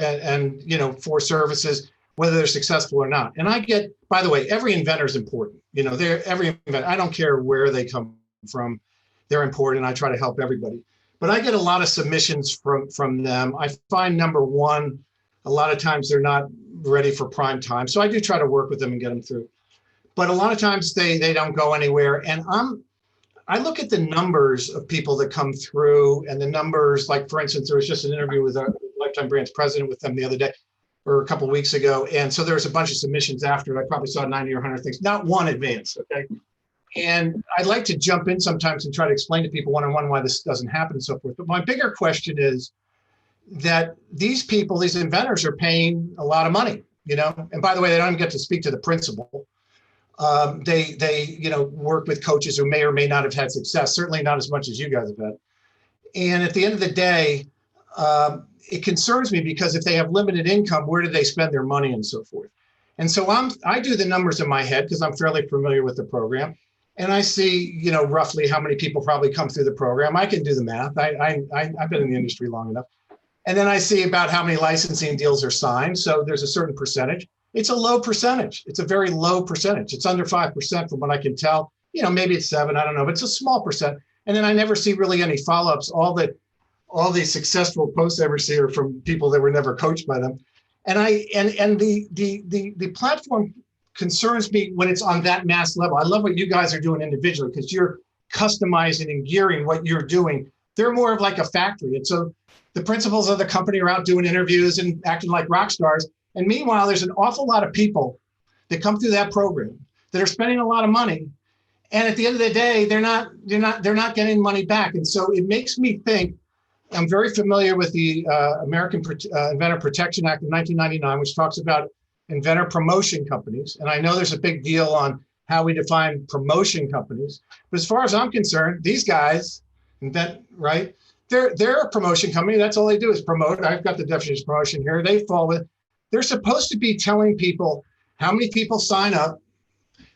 [SPEAKER 2] services, whether they're successful or not. And I get, by the way, every inventor is important. I don't care where they come from. They're important. I try to help everybody. But I get a lot of submissions from them. I find, number one, a lot of times they're not ready for prime time. So I do try to work with them and get them through. But a lot of times they don't go anywhere. And I look at the numbers of people that come through and the numbers, like for instance, there was just an interview with our Lifetime Brands president with them the other day or a couple of weeks ago. And so there was a bunch of submissions after it. I probably saw 90 or 100 things, not one advanced, okay? And I'd like to jump in sometimes and try to explain to people one-on-one why this doesn't happen and so forth. But my bigger question is that these people, these inventors are paying a lot of money, you know? And by the way, they don't even get to speak to the principal. They work with coaches who may or may not have had success, certainly not as much as you guys have had. And at the end of the day, it concerns me because if they have limited income, where do they spend their money and so forth? And so I do the numbers in my head because I'm fairly familiar with the program. And I see, roughly how many people probably come through the program. I can do the math. I've been in the industry long enough. And then I see about how many licensing deals are signed. So there's a certain percentage. It's a low percentage. It's a very low percentage. It's under 5% from what I can tell. Maybe it's 7, I don't know, but it's a small percent. And then I never see really any follow-ups. All the successful posts I ever see are from people that were never coached by them. And the platform concerns me when it's on that mass level. I love what you guys are doing individually because you're customizing and gearing what you're doing. They're more of like a factory. And so the principals of the company are out doing interviews and acting like rock stars. And meanwhile, there's an awful lot of people that come through that program that are spending a lot of money. And at the end of the day, they're not getting money back. And so it makes me think, I'm very familiar with the American Inventor Protection Act of 1999, which talks about inventor promotion companies. And I know there's a big deal on how we define promotion companies. But as far as I'm concerned, these guys, right? They're a promotion company. That's all they do is promote. I've got the definition of promotion here. They fall with, they're supposed to be telling people how many people sign up,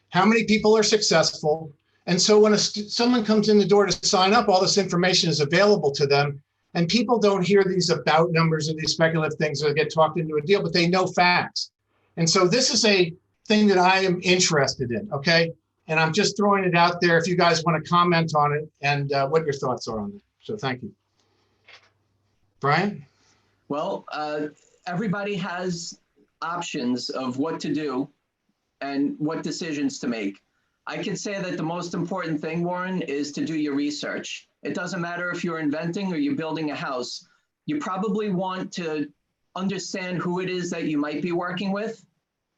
[SPEAKER 2] how many people are successful. And so when someone comes in the door to sign up, all this information is available to them. And people don't hear these about numbers and these speculative things that get talked into a deal, but they know facts. And so this is a thing that I am interested in, okay? And I'm just throwing it out there if you guys want to comment on it and what your thoughts are on it. So thank you. Brian?
[SPEAKER 4] Well, everybody has options of what to do and what decisions to make. I can say that the most important thing, Warren, is to do your research. It doesn't matter if you're inventing or you're building a house. You probably want to understand who it is that you might be working with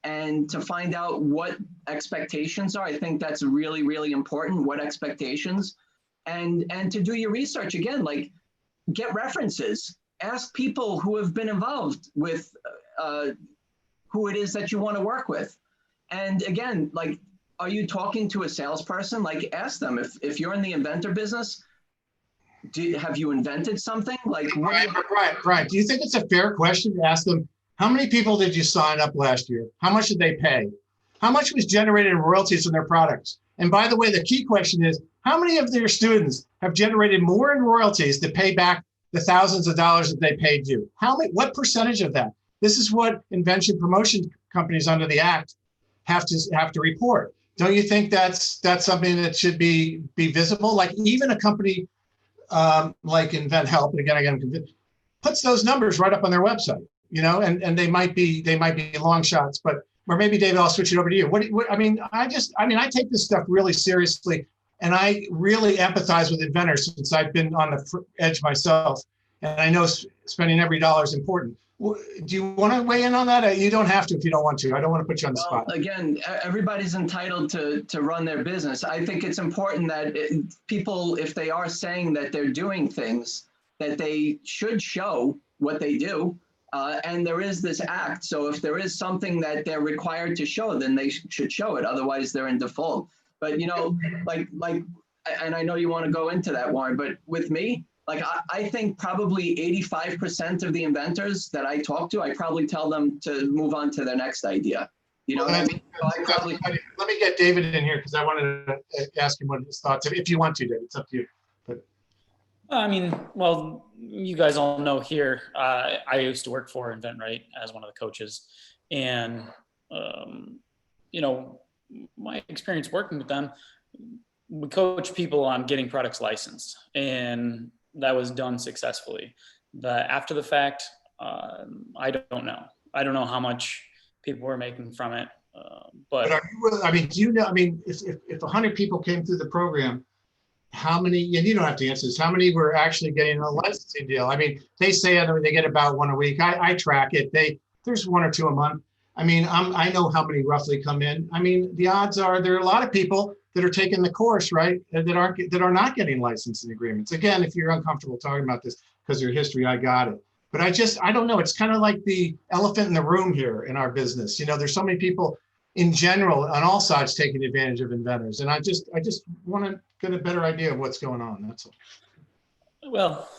[SPEAKER 4] and to find out what expectations are. I think that's really, really important, what expectations, and to do your research again, like get references, ask people who have been involved with who it is that you want to work with. And again, like, are you talking to a salesperson? Like, ask them if you're in the inventor business, have you invented something? Like,
[SPEAKER 2] Brian, do you think it's a fair question to ask them, how many people did you sign up last year? How much did they pay? How much was generated in royalties from their products? And by the way, the key question is, how many of their students have generated more in royalties to pay back the thousands of dollars that they paid you? What percentage of that? This is what invention promotion companies under the Act have to report. Don't you think that's something that should be visible? Like even a company like Invent Help, and again, puts those numbers right up on their website, and they might be long shots, but, or maybe David, I'll switch it over to you. I take this stuff really seriously, and I really empathize with inventors since I've been on the edge myself, and I know spending every dollar is important. Do you want to weigh in on that? You don't have to if you don't want to. I don't want to put you on the spot.
[SPEAKER 4] Again, everybody's entitled to run their business. I think it's important that people, if they are saying that they're doing things, that they should show what they do. And there is this act. So if there is something that they're required to show, then they should show it. Otherwise, they're in default. But, and I know you want to go into that, Warren, but with me, I think probably 85% of the inventors that I talk to, I probably tell them to move on to their next idea. You know what I mean? So
[SPEAKER 2] let me get David in here because I wanted to ask him what his thoughts are. If you want to, David, it's up to you. But
[SPEAKER 3] well, you guys all know here, I used to work for Invent, right, as one of the coaches. And, my experience working with them, we coach people on getting products licensed. And that was done successfully. After the fact, I don't know. I don't know how much people were making from it. But
[SPEAKER 2] are you, do you know? If 100 people came through the program, how many, and you don't have to answer this, how many were actually getting a licensing deal? I mean, they say they get about one a week. I track it. There's one or two a month. I mean, I know how many roughly come in. I mean, the odds are there are a lot of people that are taking the course, right, that are not getting licensing agreements. Again, if you're uncomfortable talking about this because of your history, I got it. But I don't know. It's kind of like the elephant in the room here in our business. You know, there's so many people in general on all sides taking advantage of inventors, and I just want to get a better idea of what's going on. That's all.
[SPEAKER 3] Well,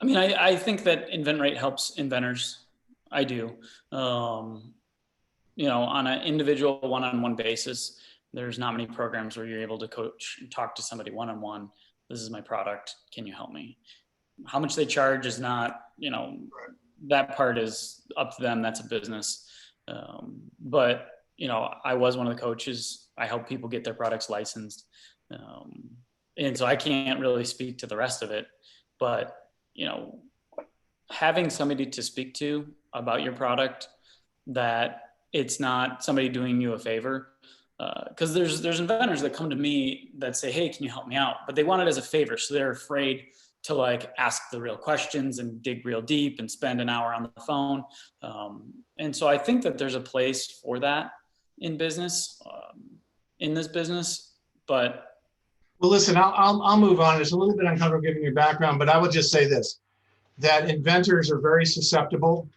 [SPEAKER 3] I mean, I think that InventRate helps inventors. I do. You know, on an individual one-on-one basis, there's not many programs where you're able to coach and talk to somebody one-on-one. This is my product. Can you help me? How much they charge is not, you know, that part is up to them. That's a business. But, you know, I was one of the coaches. I help people get their products licensed. And so I can't really speak to the rest of it, but, you know, having somebody to speak to about your product, that it's not somebody doing you a favor. Because there's inventors that come to me that say, hey, can you help me out? But they want it as a favor. So they're afraid to like ask the real questions and dig real deep and spend an hour on the phone. And so I think that there's a place for that in business, in this business, but.
[SPEAKER 2] Well, listen, I'll move on. It's a little bit uncomfortable giving your background, but I would just say this, that inventors are very susceptible.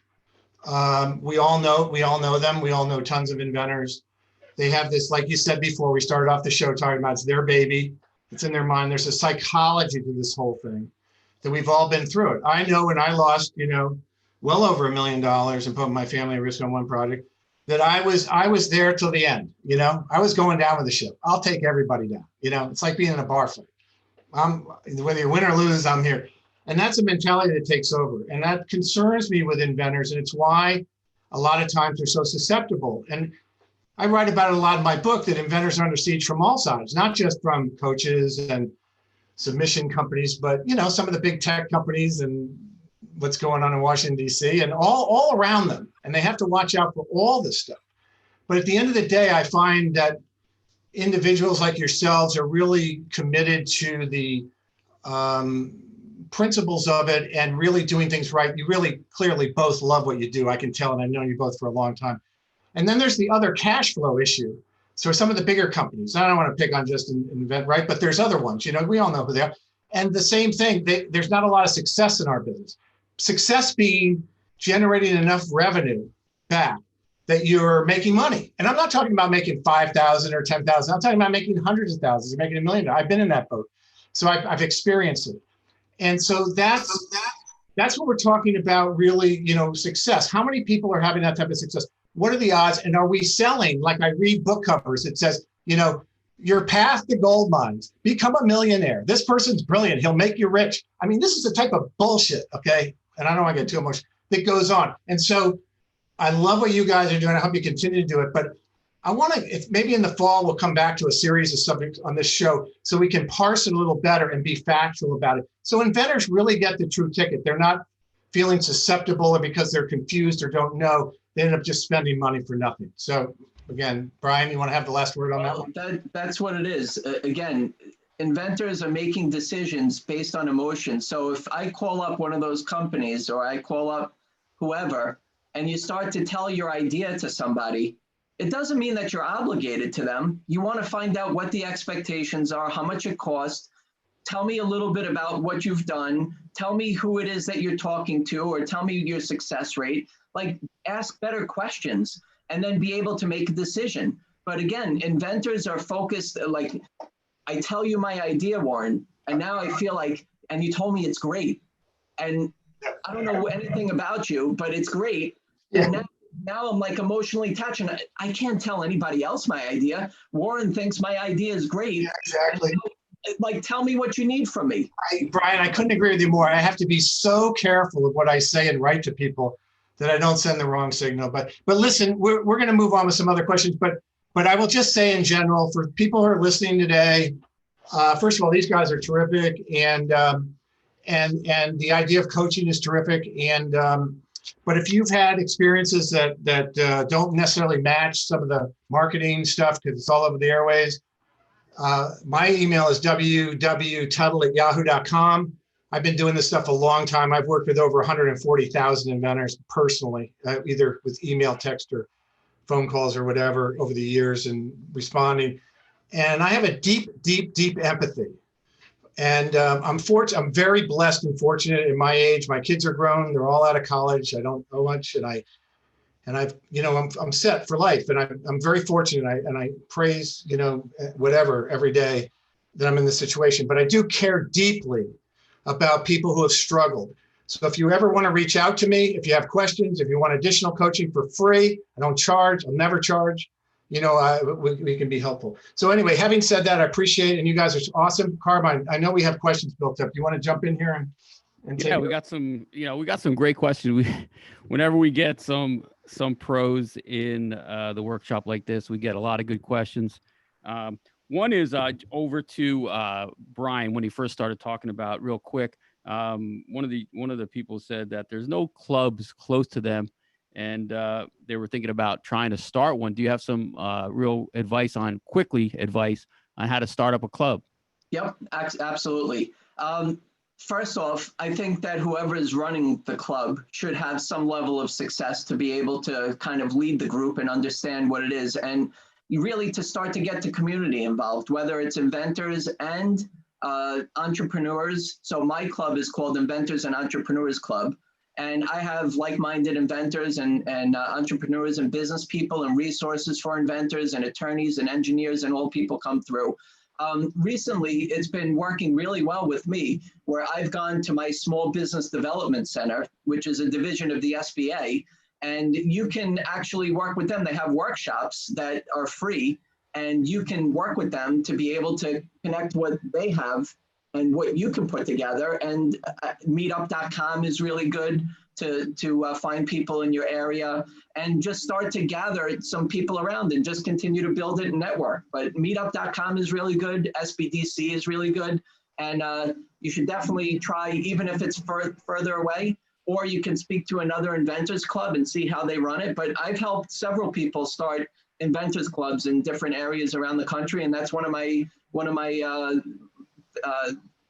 [SPEAKER 2] We all know them. We all know tons of inventors. They have this, like you said before, we started off the show talking about it's their baby. It's in their mind. There's a psychology to this whole thing that we've all been through it. I know when I lost, you know, well over $1 million and put my family at risk on one project, that I was there till the end. You know, I was going down with the ship. I'll take everybody down. You know, it's like being in a bar fight. Whether you win or lose, I'm here. And that's a mentality that takes over. And that concerns me with inventors. And it's why a lot of times they're so susceptible. And I write about it a lot in my book, that inventors are under siege from all sides, not just from coaches and submission companies, but, you know, some of the big tech companies and what's going on in Washington, D.C. and all around them. And they have to watch out for all this stuff. But at the end of the day, I find that individuals like yourselves are really committed to the principles of it and really doing things right. You really clearly both love what you do. I can tell, and I've known you both for a long time. And then there's the other cash flow issue. So some of the bigger companies, I don't want to pick on just Invent, right? But there's other ones, you know, we all know who they are. And the same thing, there's not a lot of success in our business. Success being generating enough revenue back that you're making money. And I'm not talking about making 5,000 or 10,000. I'm talking about making hundreds of thousands, or making $1 million. I've been in that boat. So I've experienced it. And so that's what we're talking about, really, you know, success. How many people are having that type of success? What are the odds? And are we selling? Like I read book covers, it says, you know, your path to gold mines, become a millionaire. This person's brilliant. He'll make you rich. I mean, this is the type of bullshit, okay? And I don't want to get too emotional, that goes on. And so I love what you guys are doing. I hope you continue to do it. But I want to, if maybe in the fall, we'll come back to a series of subjects on this show so we can parse it a little better and be factual about it. So inventors really get the true ticket. They're not feeling susceptible or because they're confused or don't know. They end up just spending money for nothing. So again, Brian, you want to have the last word on that one?
[SPEAKER 4] That's what it is. Again, inventors are making decisions based on emotion. So if I call up one of those companies or I call up whoever, and you start to tell your idea to somebody, it doesn't mean that you're obligated to them. You want to find out what the expectations are, how much it costs. Tell me a little bit about what you've done. Tell me who it is that you're talking to, or tell me your success rate. Like, ask better questions and then be able to make a decision. But again, inventors are focused, like, I tell you my idea, Warren, and now I feel like, and you told me it's great. And I don't know anything about you, but it's great.
[SPEAKER 2] Yeah.
[SPEAKER 4] And now I'm like emotionally attached, and I can't tell anybody else my idea. Warren thinks my idea is great.
[SPEAKER 2] Yeah, exactly.
[SPEAKER 4] Like, tell me what you need from me.
[SPEAKER 2] Brian, I couldn't agree with you more. I have to be so careful of what I say and write to people that I don't send the wrong signal. But listen, we're going to move on with some other questions. But I will just say in general, for people who are listening today, first of all, these guys are terrific, and the idea of coaching is terrific. And but if you've had experiences that don't necessarily match some of the marketing stuff because it's all over the airways, My email is www.tuttle@yahoo.com. I've been doing this stuff a long time. I've worked with over 140,000 inventors personally, either with email, text, or phone calls or whatever over the years and responding. And I have a deep, deep, deep empathy. And I'm very blessed and fortunate in my age. My kids are grown. They're all out of college. I don't know much. I'm set for life. And I'm very fortunate. I praise, whatever every day that I'm in this situation. But I do care deeply about people who have struggled. So if you ever want to reach out to me, if you have questions, if you want additional coaching for free, I don't charge. I'll never charge. We can be helpful. So anyway, having said that, I appreciate it. And you guys are awesome. Carmine, I know we have questions built up. You want to jump in here and take
[SPEAKER 1] we got some great questions. Whenever we get some pros in the workshop like this, we get a lot of good questions. One is over to Brian when he first started talking about real quick. One of the people said that there's no clubs close to them, and they were thinking about trying to start one. Do you have some real advice on how to start up a club?
[SPEAKER 4] Yep, absolutely. First off, I think that whoever is running the club should have some level of success to be able to kind of lead the group and understand what it is. And you really to start to get the community involved, whether it's inventors and entrepreneurs. So my club is called Inventors and Entrepreneurs Club. And I have like-minded inventors and entrepreneurs and business people and resources for inventors and attorneys and engineers, and all people come through. Recently, it's been working really well with me, where I've gone to my Small Business Development Center, which is a division of the SBA, and you can actually work with them. They have workshops that are free, and you can work with them to be able to connect what they have and what you can put together. And meetup.com is really good to find people in your area and just start to gather some people around and just continue to build it and network. But meetup.com is really good. SBDC is really good. And you should definitely try, even if it's further away, or you can speak to another inventors club and see how they run it. But I've helped several people start inventors clubs in different areas around the country. And that's one of my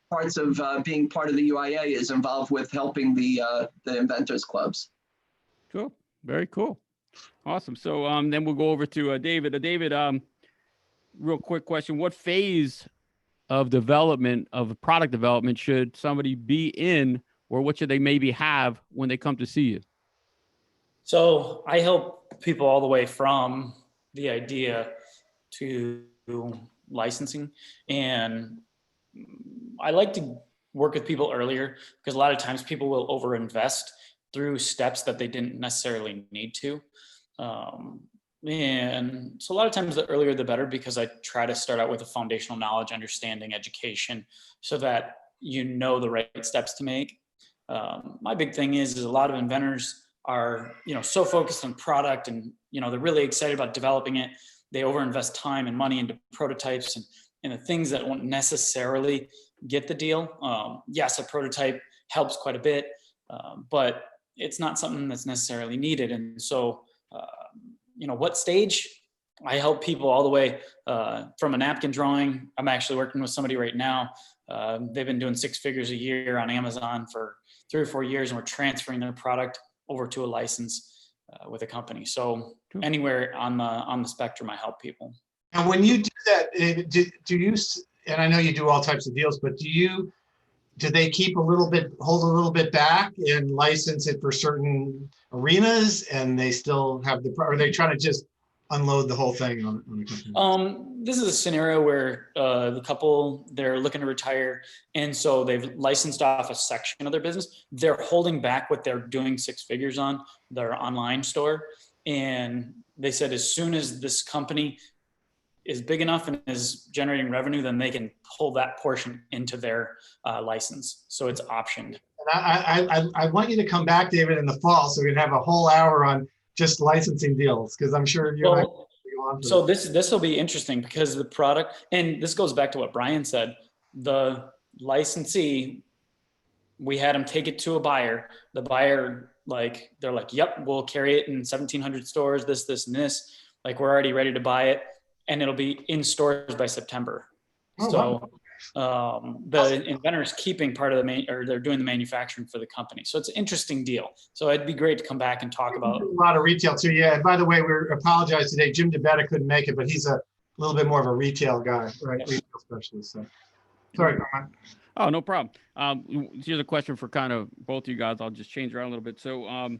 [SPEAKER 4] parts of being part of the UIA is involved with helping the inventors clubs.
[SPEAKER 1] Cool. Very cool. Awesome. So then we'll go over to David. David, real quick question. What phase of product development should somebody be in, or what should they maybe have when they come to see you?
[SPEAKER 3] So I help people all the way from the idea to licensing, and I like to work with people earlier because a lot of times people will overinvest through steps that they didn't necessarily need to. And so a lot of times the earlier the better, because I try to start out with a foundational knowledge, understanding, education, so that you know the right steps to make. My big thing is a lot of inventors are, so focused on product and, they're really excited about developing it. They overinvest time and money into prototypes and the things that won't necessarily get the deal. Yes, a prototype helps quite a bit, but it's not something that's necessarily needed. And so, what stage? I help people all the way from a napkin drawing. I'm actually working with somebody right now. They've been doing 6 figures a year on Amazon for 3 or 4 years, and we're transferring their product over to a license with a company. So anywhere on the spectrum, I help people.
[SPEAKER 2] And when you do that, do you, and I know you do all types of deals, but do they hold a little bit back and license it for certain arenas, and they still have or are they trying to just unload the whole thing on the company?
[SPEAKER 3] This is a scenario where the couple, they're looking to retire, and so they've licensed off a section of their business. They're holding back what they're doing 6 figures on, their online store. And they said as soon as this company is big enough and is generating revenue, then they can pull that portion into their license. So it's optioned.
[SPEAKER 2] And I want you to come back, David, in the fall, so we can have a whole hour on just licensing deals, because I'm sure you're
[SPEAKER 3] so this will be interesting because the product, and this goes back to what Brian said, the licensee, we had them take it to a buyer. The buyer, they're like, yep, we'll carry it in 1,700 stores, this, and this. Like, we're already ready to buy it. and it'll be in stores by September.
[SPEAKER 2] Oh,
[SPEAKER 3] So
[SPEAKER 2] wow.
[SPEAKER 3] the inventor's keeping part of they're doing the manufacturing for the company. So it's an interesting deal. So it'd be great to come back and talk about
[SPEAKER 2] A lot of retail too. Yeah. And by the way, we apologize today. Jim DeBetta couldn't make it, but he's a little bit more of a retail guy, right?
[SPEAKER 3] Yes.
[SPEAKER 2] Retail specialist. So sorry, Carmine.
[SPEAKER 1] Oh, no problem. Here's a question for kind of both of you guys. I'll just change around a little bit. So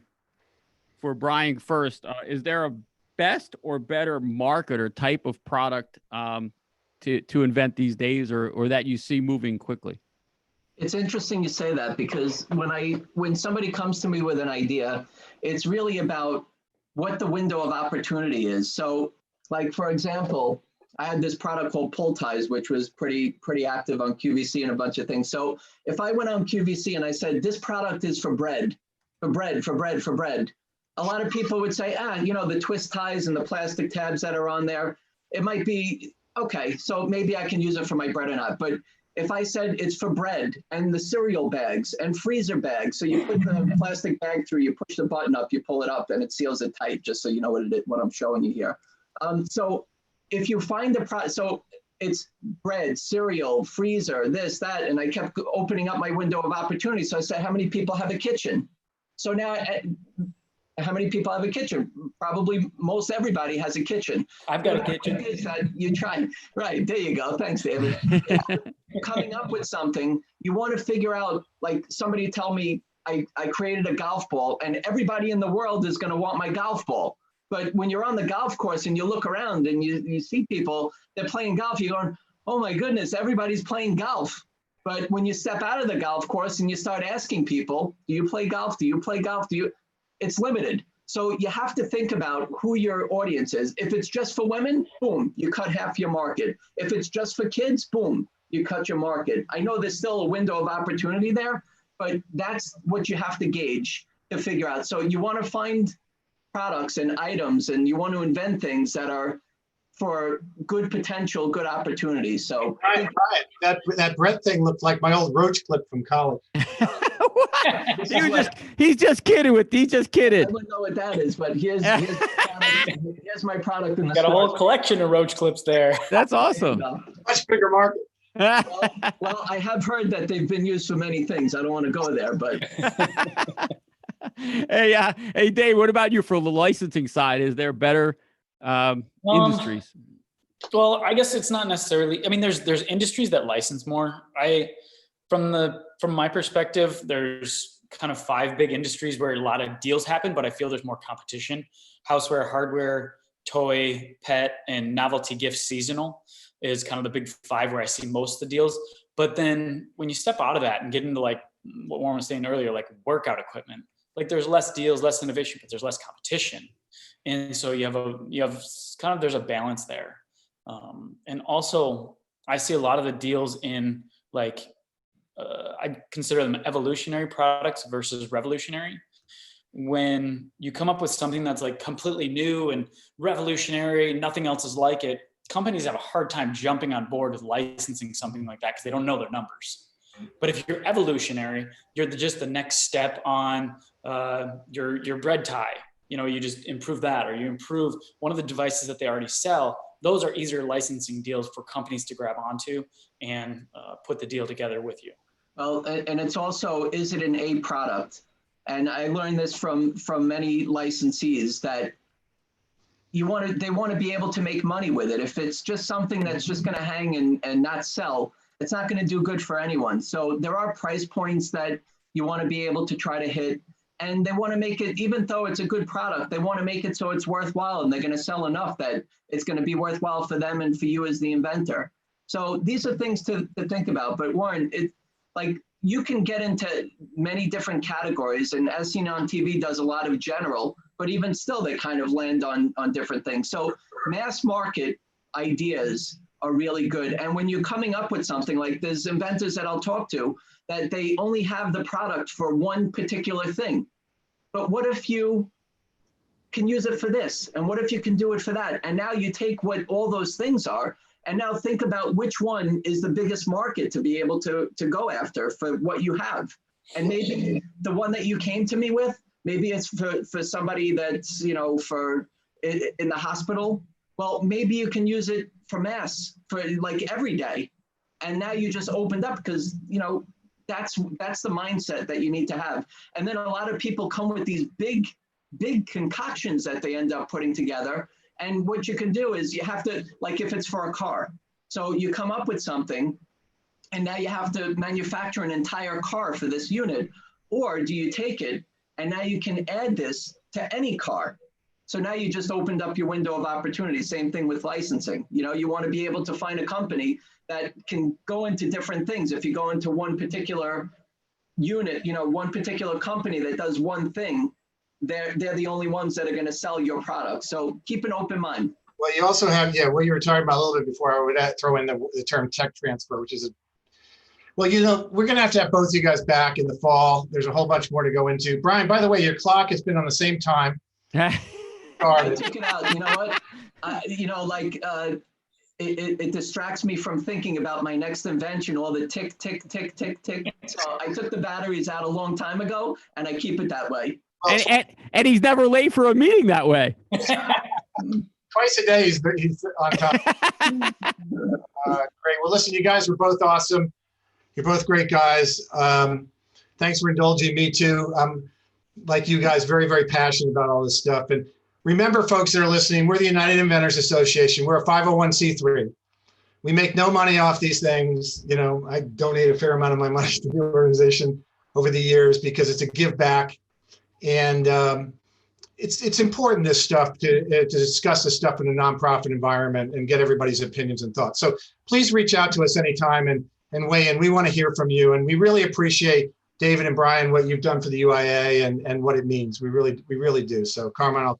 [SPEAKER 1] for Brian first, is there a best or better market or type of product to invent these days, or that you see moving quickly?
[SPEAKER 4] It's interesting you say that, because when somebody comes to me with an idea, it's really about what the window of opportunity is. So, like, for example, I had this product called pull ties, which was pretty active on QVC and a bunch of things. So if I went on QVC and I said, this product is for bread, a lot of people would say, the twist ties and the plastic tabs that are on there, it might be, okay, so maybe I can use it for my bread or not. But if I said it's for bread and the cereal bags and freezer bags, so you put the plastic bag through, you push the button up, you pull it up, and it seals it tight, just so you know what I'm showing you here. So if you find the product, so it's bread, cereal, freezer, this, that, and I kept opening up my window of opportunity. So I said, how many people have a kitchen? So now, how many people have a kitchen? Probably most everybody has a kitchen.
[SPEAKER 3] I've got a kitchen.
[SPEAKER 4] Is that you try, right, there you go. Thanks, David. Coming up with something, you want to figure out, like somebody tell me, I created a golf ball and everybody in the world is going to want my golf ball. But when you're on the golf course and you look around and you see people, they're playing golf, you're going, oh my goodness, everybody's playing golf. But when you step out of the golf course and you start asking people, do you play golf? Do you play golf? It's limited. So you have to think about who your audience is. If it's just for women, boom, you cut half your market. If it's just for kids, boom, you cut your market. I know there's still a window of opportunity there, but that's what you have to gauge to figure out. So you want to find products and items, and you want to invent things that are for good potential, good opportunities. So
[SPEAKER 2] Right. That bread thing looked like my old roach clip from college.
[SPEAKER 1] He's just kidding.
[SPEAKER 4] I wouldn't know what that is, but here's my product in the
[SPEAKER 3] Got a
[SPEAKER 4] store.
[SPEAKER 3] whole collection of roach clips there.
[SPEAKER 1] That's awesome.
[SPEAKER 2] Much bigger market.
[SPEAKER 4] Well, I have heard that they've been used for many things. I don't want to go there, but
[SPEAKER 1] Hey, Dave, what about you for the licensing side? Is there better industries?
[SPEAKER 3] Well, I guess it's not necessarily. I mean, there's industries that license more. From my perspective, there's kind of 5 big industries where a lot of deals happen, but I feel there's more competition. Houseware, hardware, toy, pet, and novelty gifts seasonal is kind of the big 5 where I see most of the deals. But then when you step out of that and get into like what Warren was saying earlier, like workout equipment, like there's less deals, less innovation, but there's less competition. And so you have kind of, there's a balance there. And also I see a lot of the deals in like, I consider them evolutionary products versus revolutionary. When you come up with something that's like completely new and revolutionary, nothing else is like it, companies have a hard time jumping on board with licensing something like that because they don't know their numbers. But if you're evolutionary, you're just the next step on your bread tie. You just improve that, or you improve one of the devices that they already sell. Those are easier licensing deals for companies to grab onto and put the deal together with you.
[SPEAKER 4] well, and it's also, is it an A product? And I learned this from many licensees that they want to be able to make money with it. If it's just something that's just going to hang and not sell, it's not going to do good for anyone. So there are price points that you want to be able to try to hit, and they want to make it, even though it's a good product, they want to make it so it's worthwhile, and they're going to sell enough that it's going to be worthwhile for them and for you as the inventor. So these are things to think about. But Warren, you can get into many different categories, and as seen on TV does a lot of general, but even still they kind of land on different things. So mass market ideas are really good. And when you're coming up with something, like there's inventors that I'll talk to that they only have the product for one particular thing. But what if you can use it for this? And what if you can do it for that? And now you take what all those things are, and now think about which one is the biggest market to be able to go after for what you have. And maybe the one that you came to me with, maybe it's for somebody that's, for in the hospital, Well, maybe you can use it for mass, for like every day. And now you just opened up because, you know, that's the mindset that you need to have. And then a lot of people come with these big concoctions that they end up putting together. And what you can do is you have to, like if it's for a car, so you come up with something and now you have to manufacture an entire car for this unit. Or do you take it and now you can add this to any car? So now you just opened up your window of opportunity. Same thing with licensing. You know, you want to be able to find a company that can go into different things. If you go into one particular unit, you know, one particular company that does one thing, they're the only ones that are going to sell your product. So keep an open mind.
[SPEAKER 2] Well, you also have, what you were talking about a little bit before, I would throw in the term tech transfer, which is well, you know, we're going to have both of you guys back in the fall. There's a whole bunch more to go into. Brian, by the way, your clock has been on the same time.
[SPEAKER 4] I took it out. You know what? You know, like it distracts me from thinking about my next invention, all the tick, tick, tick, tick, tick. So I took the batteries out a long time ago, and I keep it that way.
[SPEAKER 1] And he's never late for a meeting that way.
[SPEAKER 2] Twice a day he's on time. Great. Well, listen, you guys were both awesome. You're both great guys. Thanks for indulging me too. I'm, like you guys, very, very passionate about all this stuff. And remember, folks that are listening, we're the United Inventors Association. We're a 501c3. We make no money off these things. You know, I donate a fair amount of my money to the organization over the years because it's a give back. And it's important, this stuff, to discuss this stuff in a nonprofit environment and get everybody's opinions and thoughts. So please reach out to us anytime and weigh in. We want to hear from you. And we really appreciate, David and Brian, what you've done for the UIA and what it means. We really do. So Carmine,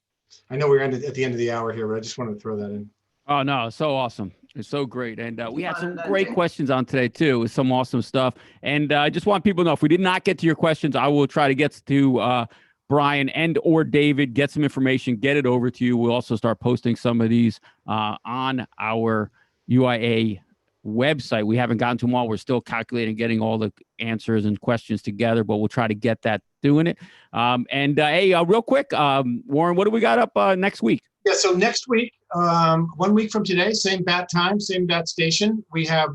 [SPEAKER 2] I know we're at the end of the hour here, but I just wanted to throw that in.
[SPEAKER 1] Oh, no, it's so awesome. It's so great. And we had some great questions on today, too, with some awesome stuff. And I just want people to know, if we did not get to your questions, I will try to get to Brian and or David, get some information, get it over to you. We'll also start posting some of these on our UIA website. We haven't gotten to them all. We're still calculating, getting all the answers and questions together, but we'll try to get that, doing it. Hey, real quick, Warren, what do we got up next week?
[SPEAKER 2] Yeah, so next week, 1 week from today, same bat time, same bat station, we have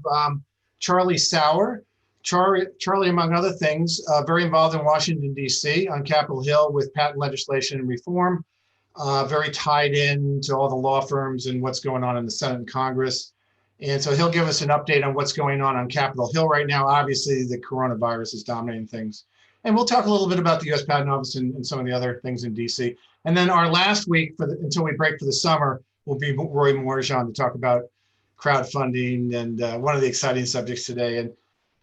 [SPEAKER 2] Charlie Sauer. Charlie, among other things, very involved in Washington, D.C. on Capitol Hill with patent legislation and reform, very tied in to all the law firms and what's going on in the Senate and Congress. And so he'll give us an update on what's going on Capitol Hill right now. Obviously, the coronavirus is dominating things. And we'll talk a little bit about the U.S. Patent Office and some of the other things in D.C. And then our last week, until we break for the summer, will be Roy Morjan to talk about crowdfunding and one of the exciting subjects today. And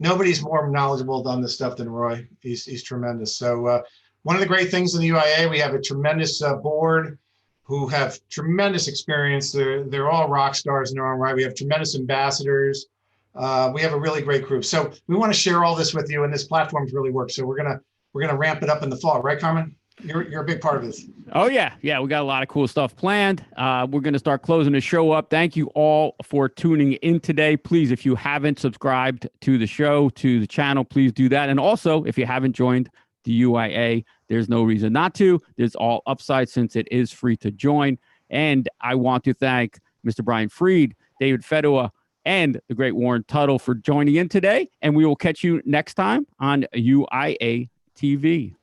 [SPEAKER 2] nobody's more knowledgeable on this stuff than Roy. He's tremendous. So one of the great things in the UIA, we have a tremendous board who have tremendous experience. They're all rock stars in their own right. We have tremendous ambassadors. We have a really great group. So we want to share all this with you, and this platform's really worked. So we're gonna ramp it up in the fall, right, Carmen? You're a big part of this.
[SPEAKER 1] Oh yeah, we got a lot of cool stuff planned. We're gonna start closing the show up. Thank you all for tuning in today. Please, if you haven't subscribed to the show, to the channel, please do that. And also, if you haven't joined the UIA, there's no reason not to. There's all upside since it is free to join. And I want to thank Mr. Brian Fried, David Fedua, and the great Warren Tuttle for joining in today. And we will catch you next time on UIA TV.